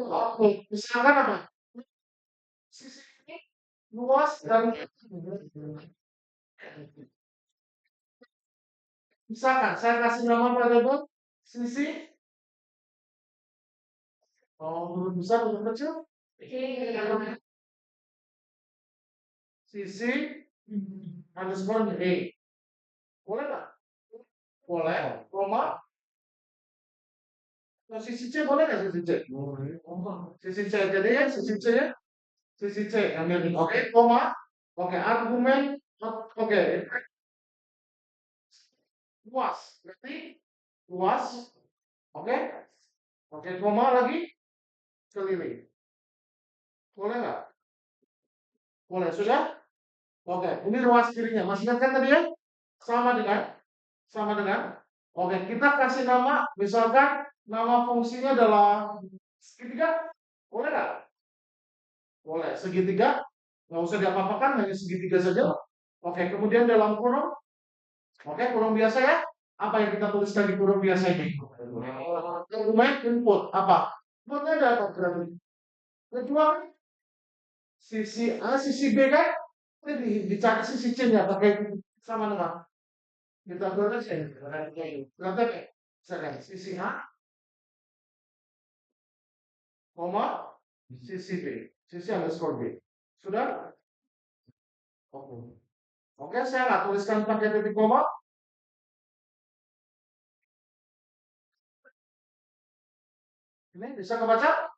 Oke, misalkan apa? Sisi ini luas dan misalkan saya kasih nama variabel sisi huruf besar huruf kecil sisi underscore A. Boleh nggak? Boleh. Koma. Sisi C boleh nggak sisi C? Sisi C jadi ya sisi C ya. Sisi C ambil ini. Oke, koma. Oke, argumen. Oke. Luas. Berarti luas. Oke. Oke, koma lagi. Keliling. Boleh nggak? Boleh, sudah? Oke, ini ruas kirinya. Masih ingat kan tadi ya? Sama dengan. Oke, kita kasih nama, misalkan nama fungsinya adalah segitiga. Boleh nggak? Boleh. Segitiga. Nggak usah diapa-apakan, hanya segitiga saja. Oke, kemudian dalam kurung. Oke, kurung biasa ya. Apa yang kita tuliskan di kurung biasa ini? Argumen input. Apa? Inputnya ada apa berarti? Kedua, sisi A, sisi B kan? Ini dicari sisi C-nya pakai sama dengan kita tulis ya. Berarti misalkan sisi A, koma, sisi B, sisi underscore B. Sudah? Oke. Oke, saya nggak tuliskan pakai titik koma. Ini bisa kebaca?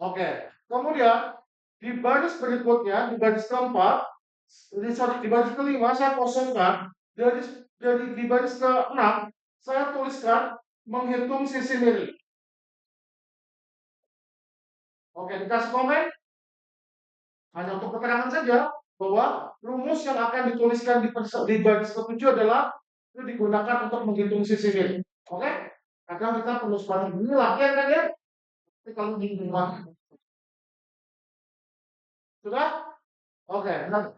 Oke. Kemudian di baris berikutnya, di baris keempat, di baris kelima saya kosongkan. Di baris ke-6 saya tuliskan menghitung sisi miring. Oke, dikasih komen. Hanya untuk keterangan saja bahwa rumus yang akan dituliskan di baris ke-7 adalah itu digunakan untuk menghitung sisi miring. Oke? Kadang kita perlu sepanjang ini latihan kan ya? Tapi kalau di rumah sudah? Oke. Nah,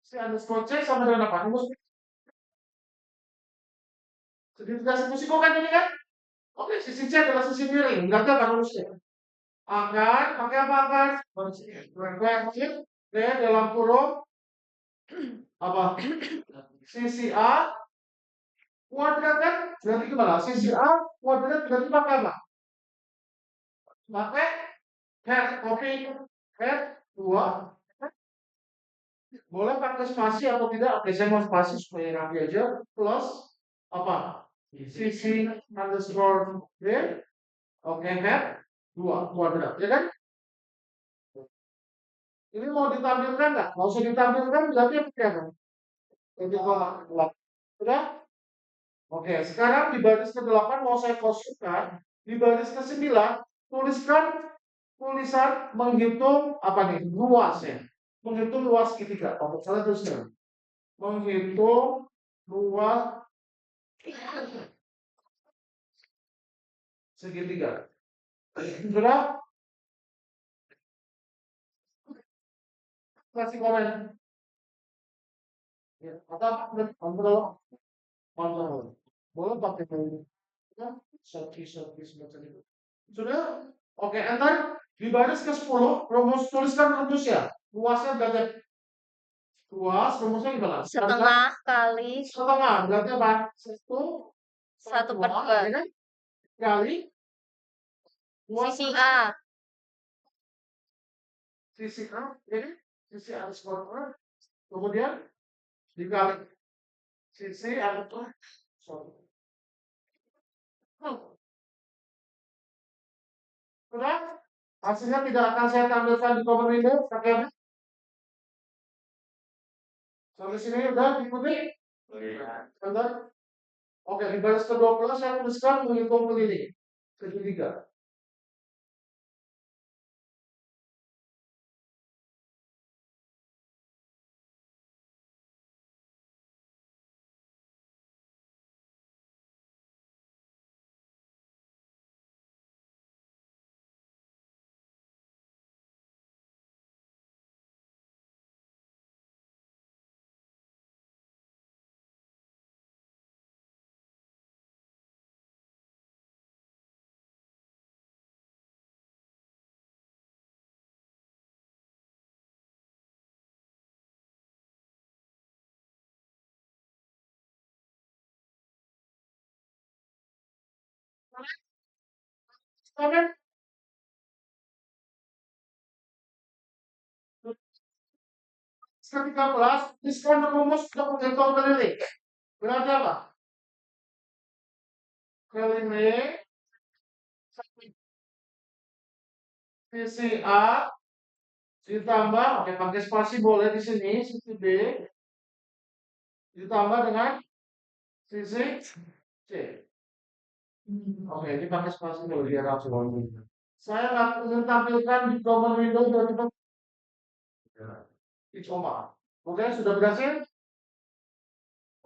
si underscore C sama dengan apa? Rumus segitiga siku kan ini kan? Oke, sisi C adalah sisi miring. Berarti apa rumusnya? Akan pakai apa akan? Berarti D dalam kurung apa? Sisi A kuadrat kan? Berarti gimana? Sisi A kuadrat berarti pakai apa? Pakai head, copy head 2. Boleh pakai spasi atau tidak? Oke, saya mau spasi supaya rapi aja. Plus apa? Sisi underscore D. Oke, head 2 kuadrat, ya kan? Ini mau ditampilkan nggak? Mau usah ditampilkan berarti apa ya kan? Jadi sudah? Oke, sekarang di baris ke-8 mau saya kosongkan. Di baris ke-9 tuliskan tulisan menghitung apa nih? Luas ya. Menghitung luas segitiga. Oke, salah tuliskan. Menghitung luas Segitiga. Sudah? Kasih komen. Ya, atau kontrol. Boleh pakai ini. Ya, selfie semacam itu. Sudah? Oke, enter. Di baris ke-10, tuliskan rumusnya. Luasnya berarti luas, rumusnya gimana? Setengah kali Setengah, berarti apa? 1/2. ya kan? Kali luas Sisi A. sisi A, ya kan? Sisi A skor. Kemudian dikali sisi A itu sorry. Sudah? Hasilnya tidak akan saya tampilkan di komen ini. Pakai sampai sini udah diikuti? Bentar. Oke, di baris ke-20 saya tuliskan menghitung keliling. Segitiga. Oke, ke-13 diskon rumus untuk menghitung keliling. Berarti apa? Keliling sisi A ditambah, oke pakai spasi boleh di sini, sisi B ditambah dengan sisi C. Oke, ini pakai spasi dulu biar langsung. Saya nggak ingin tampilkan di common window dari dicoba. Oke, sudah berhasil?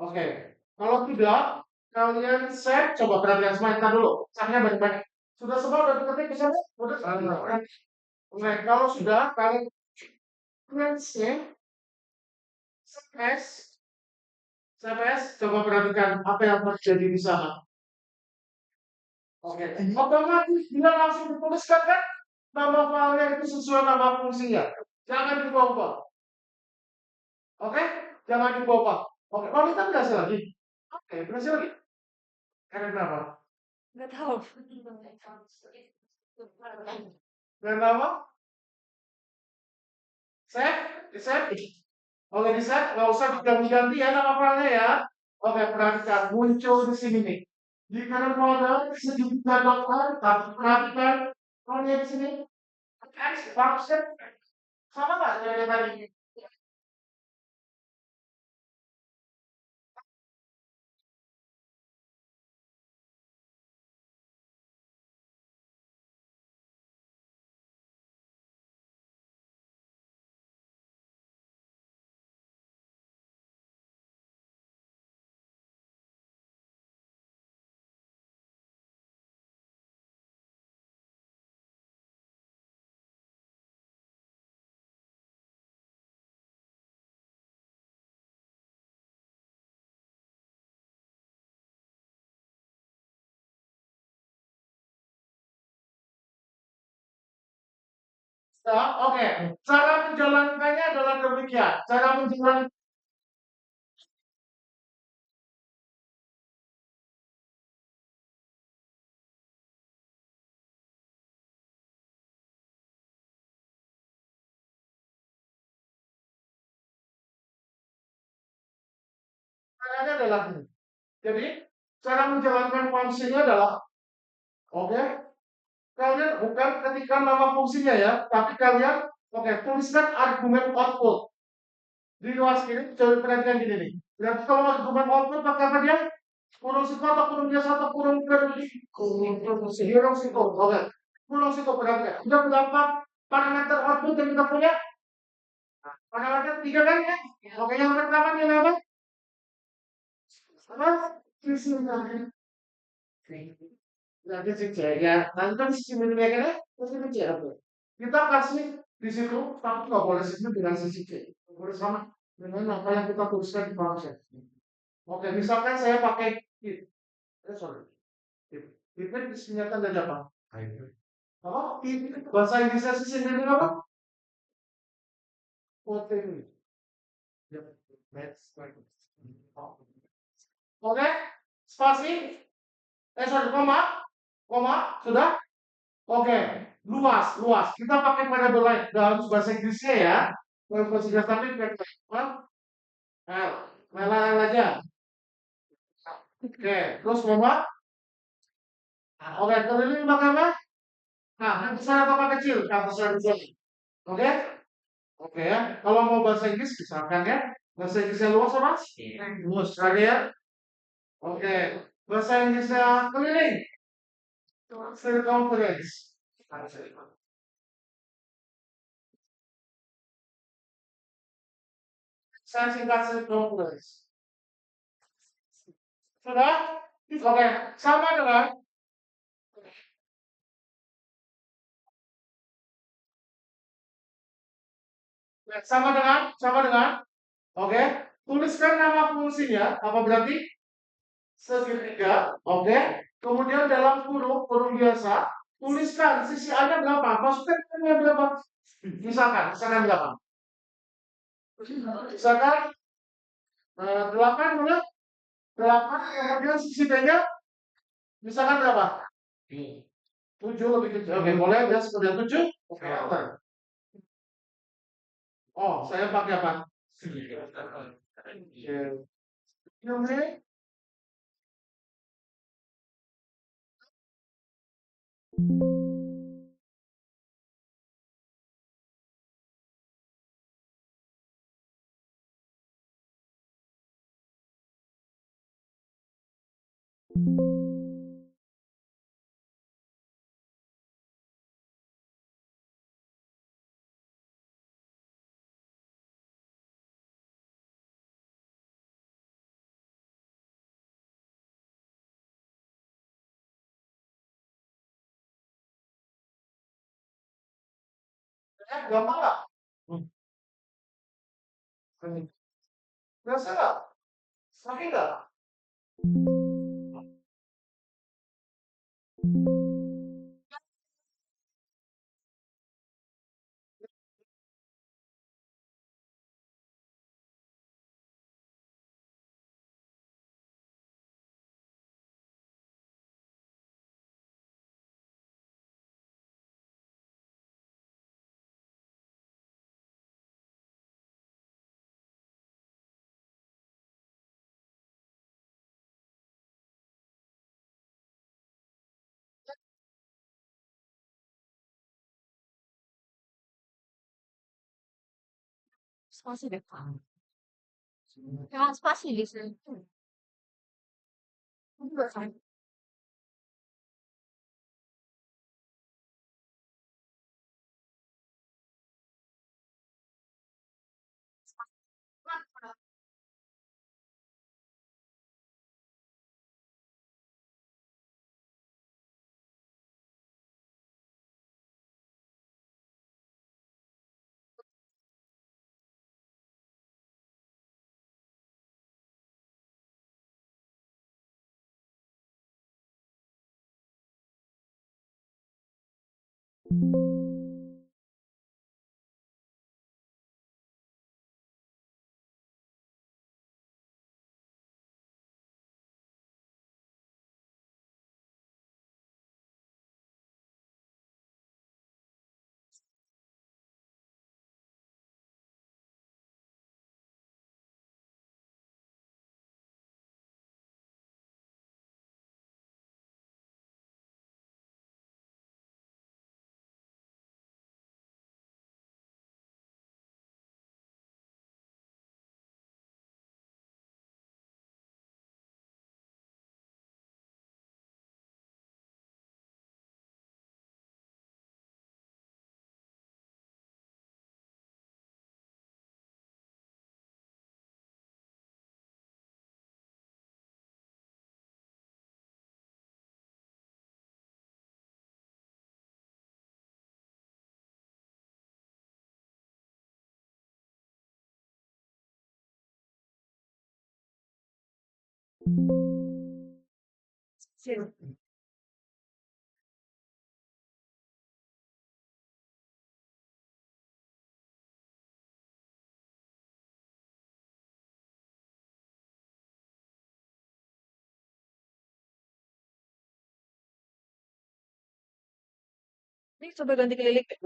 Oke, kalau tidak, kalian save, coba perhatikan semua ntar dulu. Sahnya banyak-banyak. Sudah semua udah diketik ke sana? Udah? Oke, kalau sudah, kalian save, coba perhatikan apa yang terjadi di sana. Oke, otomatis dia langsung dituliskan kan nama filenya itu sesuai nama fungsinya. Jangan dibawa. Oke, jangan dibawa. Oke, kalau kita berhasil lagi. Oke, berhasil lagi. Karena kenapa? Nggak tahu. Kenapa? Di-save. Oke, di-save. Nggak usah diganti-ganti ya nama filenya ya. Oke, perhatikan. Muncul di sini nih. Di kanan folder sedikit dokter, tapi perhatikan. Kalau di sini, function sama nggak dengan tadi? Nah, oke. Cara menjalankannya adalah demikian. Cara menjalankannya adalah ini. Jadi, cara menjalankan fungsinya adalah, oke, kalian bukan ketikkan nama fungsinya ya, tapi kalian, oke, tuliskan argumen output. Di luar sini, coba perhatikan gini nih. Berarti kalau argumen output, maka apa dia? Kurung siku atau kurung biasa atau kurung siku. Oke. Kurung siku, perhatikan. Udah berapa parameter output yang kita punya? Parameter 3 kan ya? Oke, yang pertama ini apa? Apa? di sini nanti C ya. Nanti kan sisi minimnya kan ya, sisi C apa? Kita kasih di situ, tapi nggak boleh sisi dengan sisi C. Nggak boleh sama dengan apa yang kita tuliskan di function. Oke, misalkan saya pakai if. Sorry. If ini disingkatkan dari apa? Apa? If bahasa Inggrisnya sisi minimnya apa? Potensi. Ya, that's right. Oke, spasi. Sorry, koma, sudah? Oke, luas, luas. Kita pakai variabel lain dalam bahasa Inggrisnya ya. Dalam bahasa Inggris tapi pakai L aja. Oke, terus koma. Oke, keliling pakai apa? Nah, yang besar atau apa kecil? Yang besar kecil. Oke? Oke ya. Kalau mau bahasa Inggris misalkan ya. Bahasa Inggrisnya luas apa? Luas. Lagi ya. Oke. Bahasa Inggrisnya keliling. Circumference. Saya singkat circumference. Sudah? Oke. Sama dengan sama dengan, oke, tuliskan nama fungsinya, apa berarti? Segitiga, oke. Kemudian dalam kurung biasa, tuliskan sisi A-nya berapa, masukkan A-nya berapa. Misalkan berapa? Misalkan 8 boleh? 8, kemudian sisi B-nya, misalkan berapa? 7 lebih kecil, oke, boleh, ya sekedar 7, oke, enter. Oh, saya pakai apa? Oke. Gampang nggak? Berasa nggak? Sakit nggak? Spasi deh. Jangan spasi di sini. Itu Sip. Ini coba ganti keliling deh.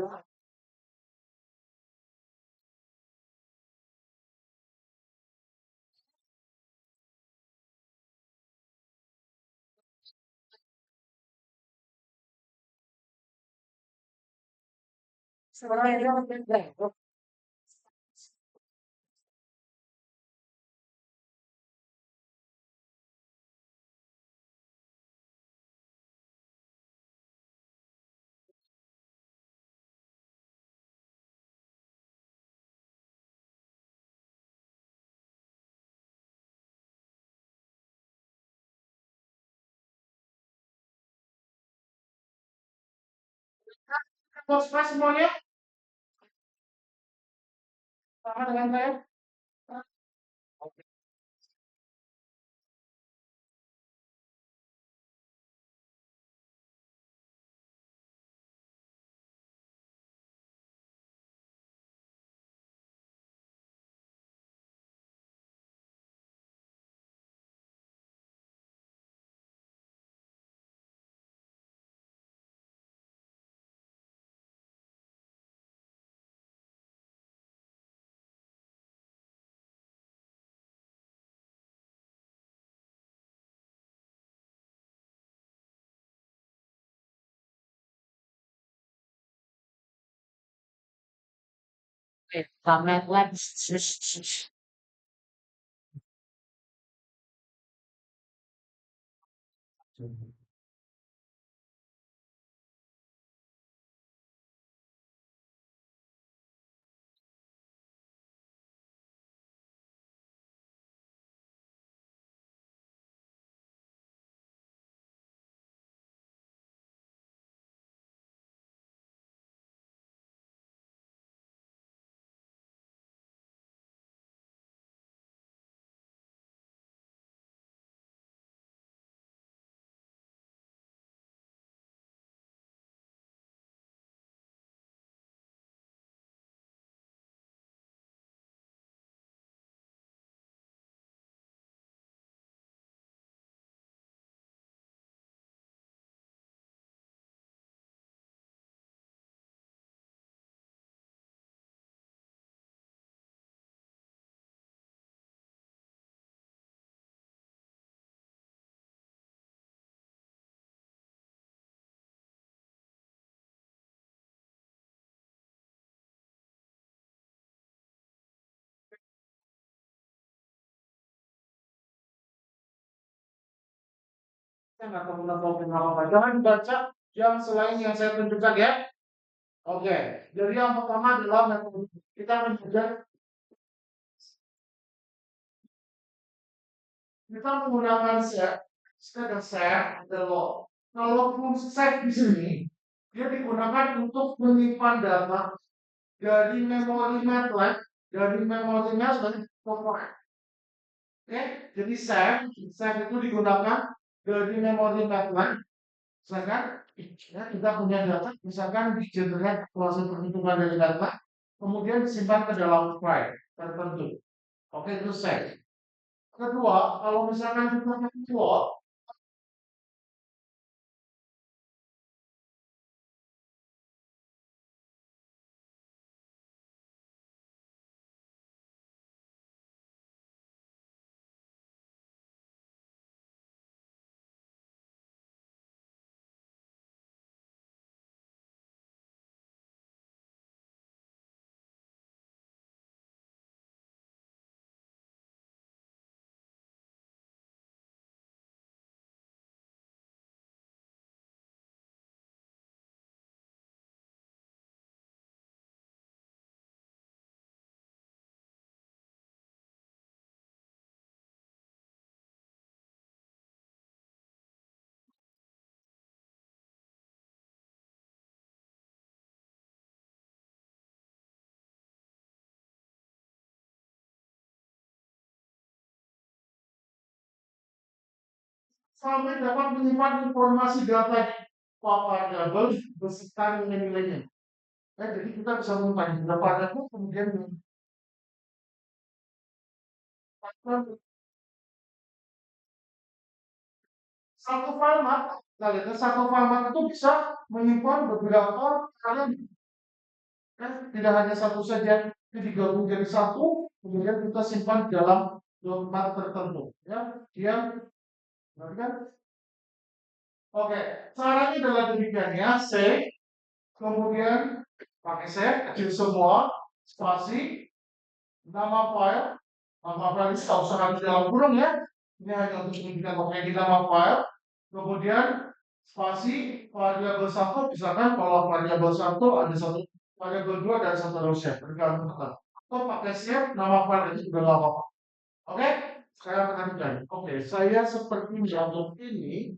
Sebenarnya Close friend semuanya, sama dengan saya. Oke. Comment like Saya nggak tahu melakukan apa. Jangan baca yang selain yang saya tunjukkan ya. Oke. Jadi yang pertama adalah metode kita mencoba kita menggunakan set, ada set, ada log. Kalau fungsi set di sini, dia digunakan untuk menyimpan data dari memori MATLAB, dari memori MATLAB ke file. Oke, jadi set itu digunakan dari memori MATLAB. Misalkan ya, kita punya data, misalkan di generate proses perhitungan dari data, kemudian disimpan ke dalam file tertentu. Oke, itu set. Kedua, kalau misalkan kita plot, sampai dapat menyimpan informasi data di variabel beserta nilai-nilainya. Jadi kita bisa menyimpan berapa data kemudian satu format, nah satu format itu bisa menyimpan beberapa kalian, kan tidak hanya satu saja, itu digabung jadi satu, kemudian kita simpan di dalam format tertentu, ya, yang, kan? Oke, caranya adalah demikian ya, save, kemudian pakai save, kecil semua, spasi, nama file ini tak usah harus dalam kurung ya, ini hanya untuk menunjukkan pakai di nama file, kemudian spasi variabel satu, misalkan kalau variabel satu ada satu, variabel dua dan seterusnya, tergantung kita. Atau pakai save, nama file ini juga nggak apa-apa. Oke, sekarang perhatikan. Oke, saya seperti menjawab ini.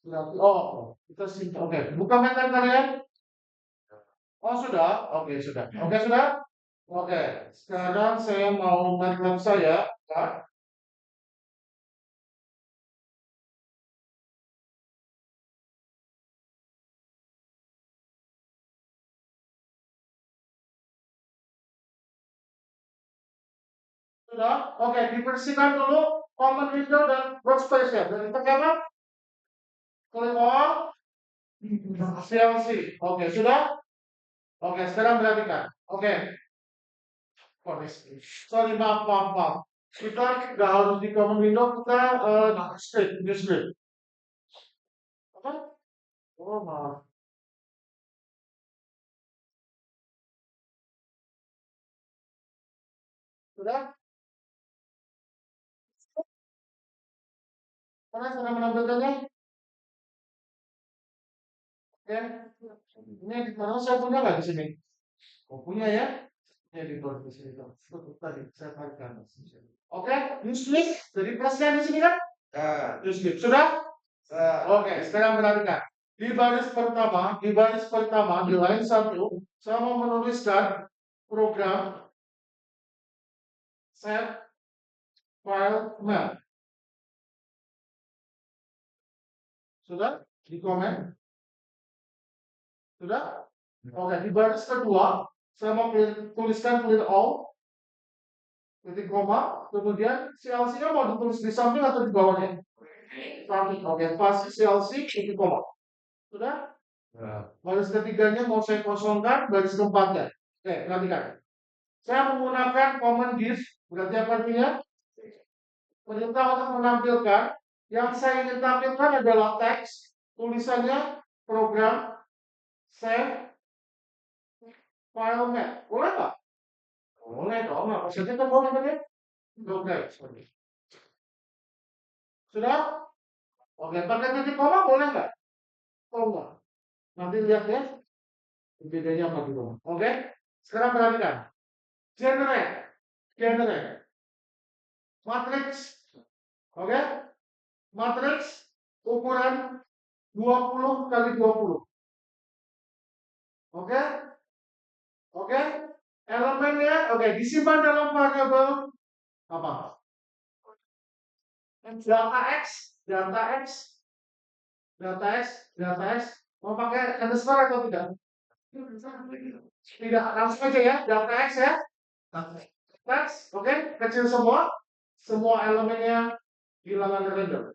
Berarti, oh, kita simpan. Oke, buka mainan kalian. Oh, sudah. Oke, sudah. Oke, sudah. Oke, sekarang saya mau MATLAB saya. Ya. Sudah? Oke, dibersihkan dulu common window dan workspace ya. Dan kita apa? Klik all. CLC. Oke, sudah? Oke, sekarang perhatikan. Oke. Sorry, maaf. Kita nggak harus di common window, kita script, new script. Apa? Oh, maaf. Sudah? Karena sudah menampilkannya? Oke. Ini di mana saya punya nggak di sini? Oh, punya ya? Ini di di sini tuh. Tadi saya tarik. Oke, new script. Jadi plusnya di sini kan? New script. Sudah? Oke, sekarang perhatikan. Di baris pertama, di line 1, saya mau menuliskan program set file map. Sudah? Di komen? Sudah? Oke, di baris kedua, saya mau tuliskan clear all, titik koma, kemudian CLC-nya mau ditulis di samping atau di bawahnya? Samping. Oke, pasti CLC, titik koma. Sudah? Baris ketiganya mau saya kosongkan, baris keempatnya. Oke, perhatikan. Saya menggunakan command div, berarti apa artinya? Perintah untuk menampilkan, yang saya ingin tampilkan adalah teks, tulisannya program save file map. Boleh nggak? Boleh dong, nggak maksudnya kan boleh kan ya? Oke, seperti itu. Sudah? Oke, pakai titik koma boleh nggak? Koma. Nanti lihat ya, bedanya apa dulu. Oke, sekarang perhatikan. Generate. Matrix. Oke? Matrix ukuran 20 kali 20. Oke? Oke? Elemennya, oke, disimpan dalam variabel apa? Data X. Mau pakai underscore atau tidak? Tidak, langsung aja ya, data X ya. Teks, oke, kecil semua elemennya hilangan random.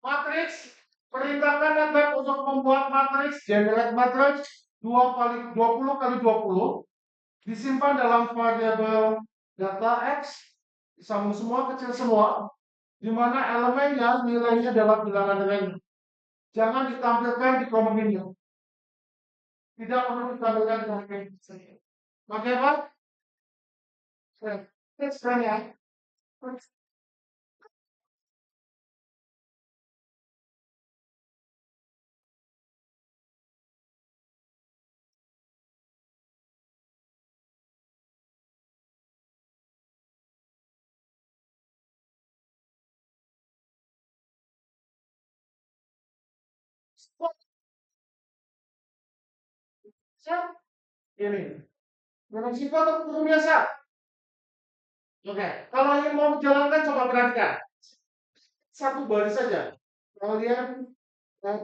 Matriks, perintahkan Anda untuk membuat matriks, generate matriks 20 kali 20, disimpan dalam variabel data X, disambung semua, kecil semua, di mana elemennya nilainya dalam bilangan random. Jangan ditampilkan di common window. Tidak perlu ditampilkan di common window. Pakai apa? Sekarang ya. Siap? Ini. Memang sifat atau biasa? Oke, kalau yang mau menjalankan coba perhatikan. Satu baris saja. Kalian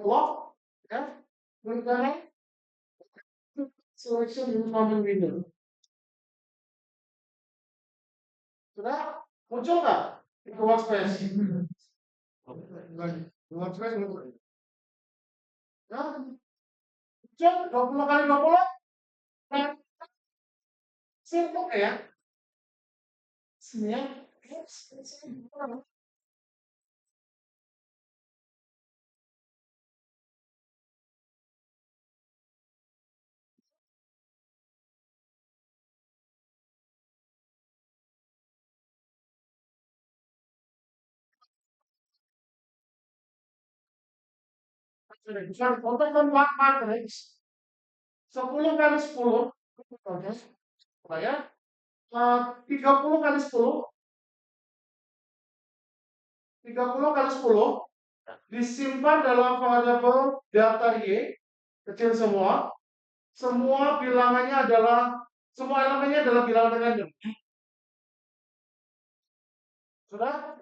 lock, ya, klik kanan, selection incoming window. Sudah muncul nggak? Itu workspace. Workspace muncul. Ya, muncul 20 kali 20. Nah, simple ya. Sebenarnya, sudah untuk membuat matriks 10 kali 10, oke, ya, 30 kali 10, 30 kali 10 disimpan dalam variabel data y kecil semua. Semua bilangannya adalah semua elemennya adalah bilangan random. Sudah?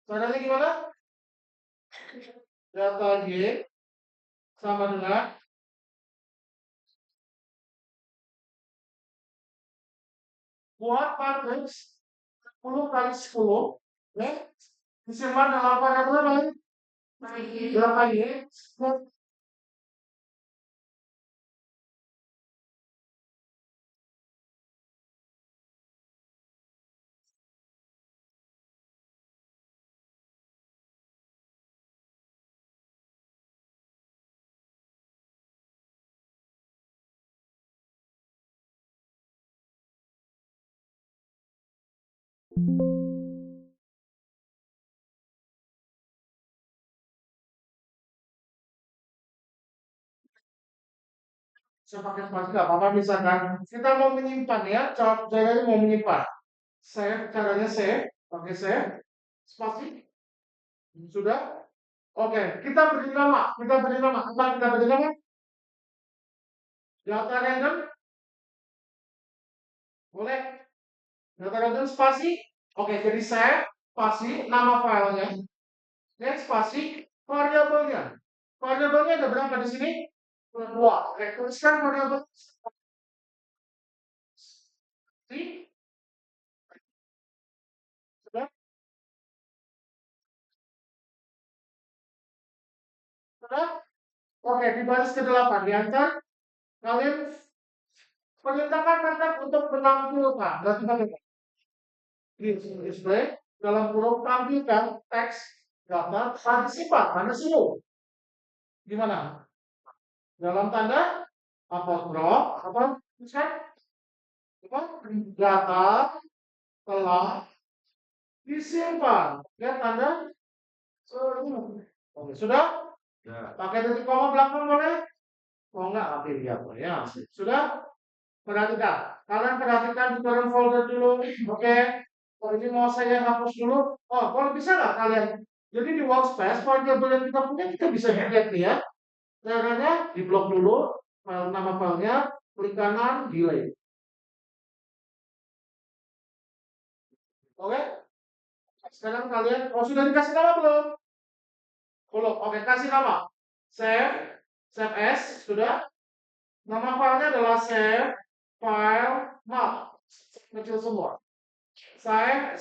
Caranya gimana? Data y sama dengan buat matriks 10 kali 10, ya, disimpan dalam variabel apa? Data y. Saya pakai spasi nggak apa-apa, misalkan kita mau menyimpan ya, caranya mau menyimpan. Caranya save, pakai save, spasi, sudah. Oke, kita beri nama, apa kita beri nama? Data random, boleh. Data random spasi, oke, jadi save, spasi, nama filenya, next spasi, variabelnya. Variabelnya ada berapa di sini? Dua. Oke, tuliskan variabel. Sudah, sudah. Oke, di baris ke-8 diantar. Kalian perintahkan method untuk menampilkan. Berarti bagaimana? Display dalam kurung tampilkan teks data partisipan. Mana sih? Gimana? Dalam tanda apostrop apa? Tulisan apa? Data telah disimpan. Lihat tanda. Oke, sudah? Pakai titik koma belakang boleh? Oh enggak, oke ya, ya. Sudah? Perhatikan. Kalian perhatikan di dalam folder dulu. Oke. Kalau ini mau saya hapus dulu. Oh, kalau bisa nggak kalian? Jadi di workspace, variabel yang kita punya kita bisa lihat nih ya. Caranya di blok dulu, nama filenya, klik kanan, delete. Oke? Sekarang kalian, oh sudah dikasih nama belum? Belum. Oke, kasih nama. Save, save as, sudah. Nama filenya adalah save file map. Kecil semua. Save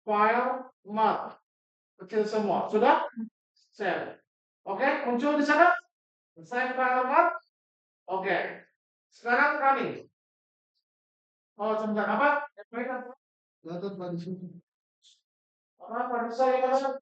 file map. Kecil semua. Sudah? Save. Oke, muncul di sana? Save file map. Oke. Sekarang kami. Oh, sebentar apa? Gatot pada sini. Apa pada saya mana?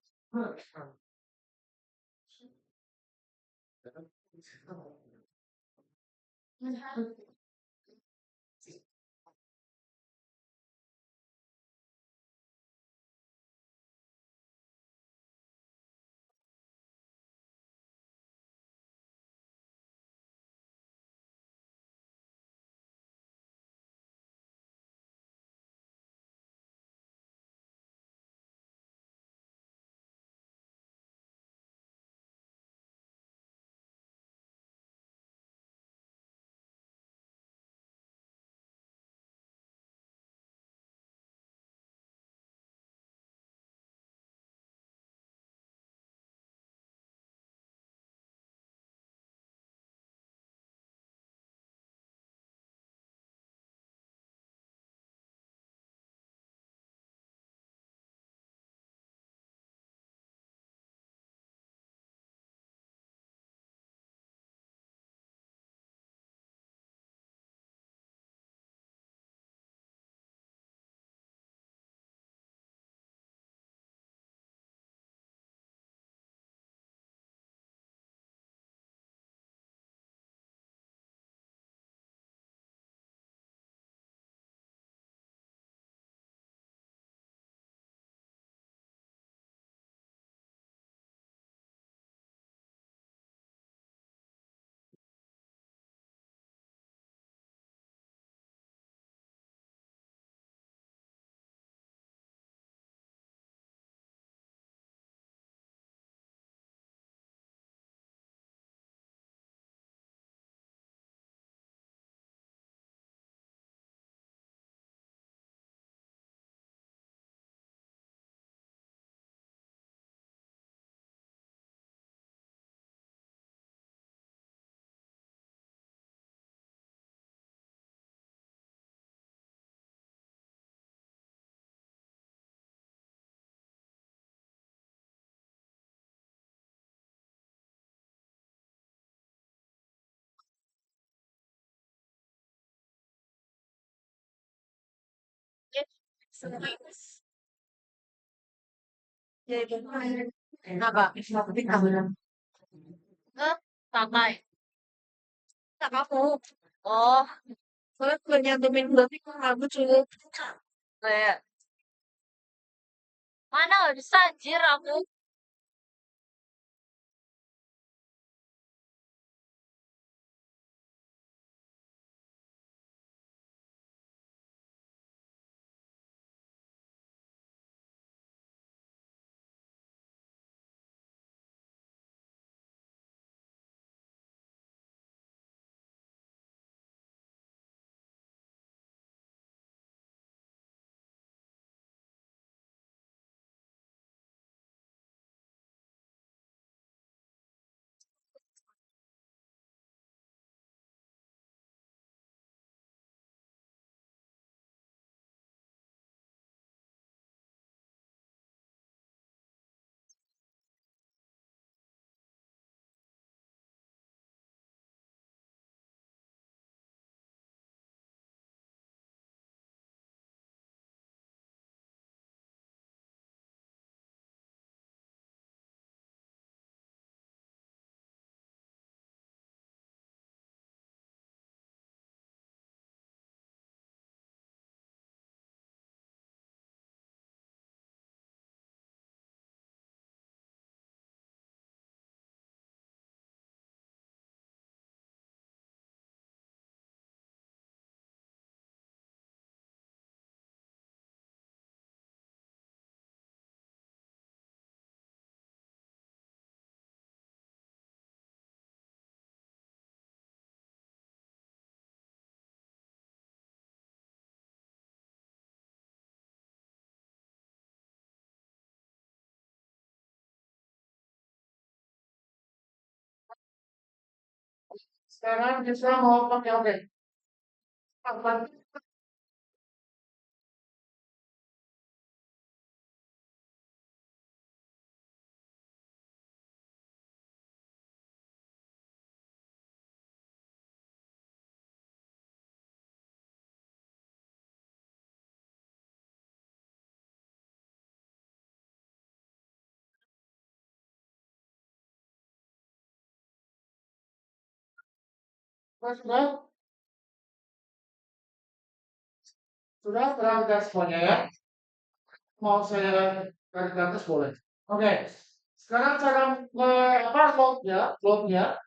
Jadi apa? Tapi kamu Ke pantai. Tak kamu. Oh, soalnya gue nyantumin berarti kamu cuy. Kayak mana nggak bisa anjir aku. sekarang kita mau pakai apa? Apa? Sudah, sudah terangkat semuanya ya. Mau saya tarik ke atas boleh. Oke. Sekarang cara apa lognya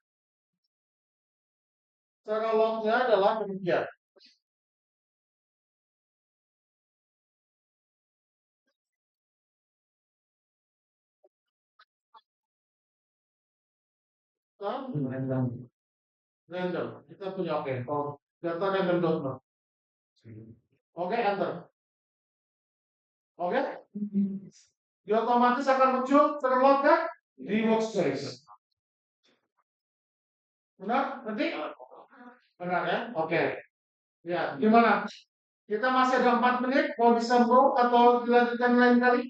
cara lognya adalah demikian. Random. Random. Kita punya oke. Oh, data random dot no. Oke, enter. Oke. Dia otomatis akan muncul terlog kan di workspace. Benar? Nanti? Benar ya? Oke. Ya, gimana? Kita masih ada 4 menit. Mau disambung atau dilanjutkan lain kali?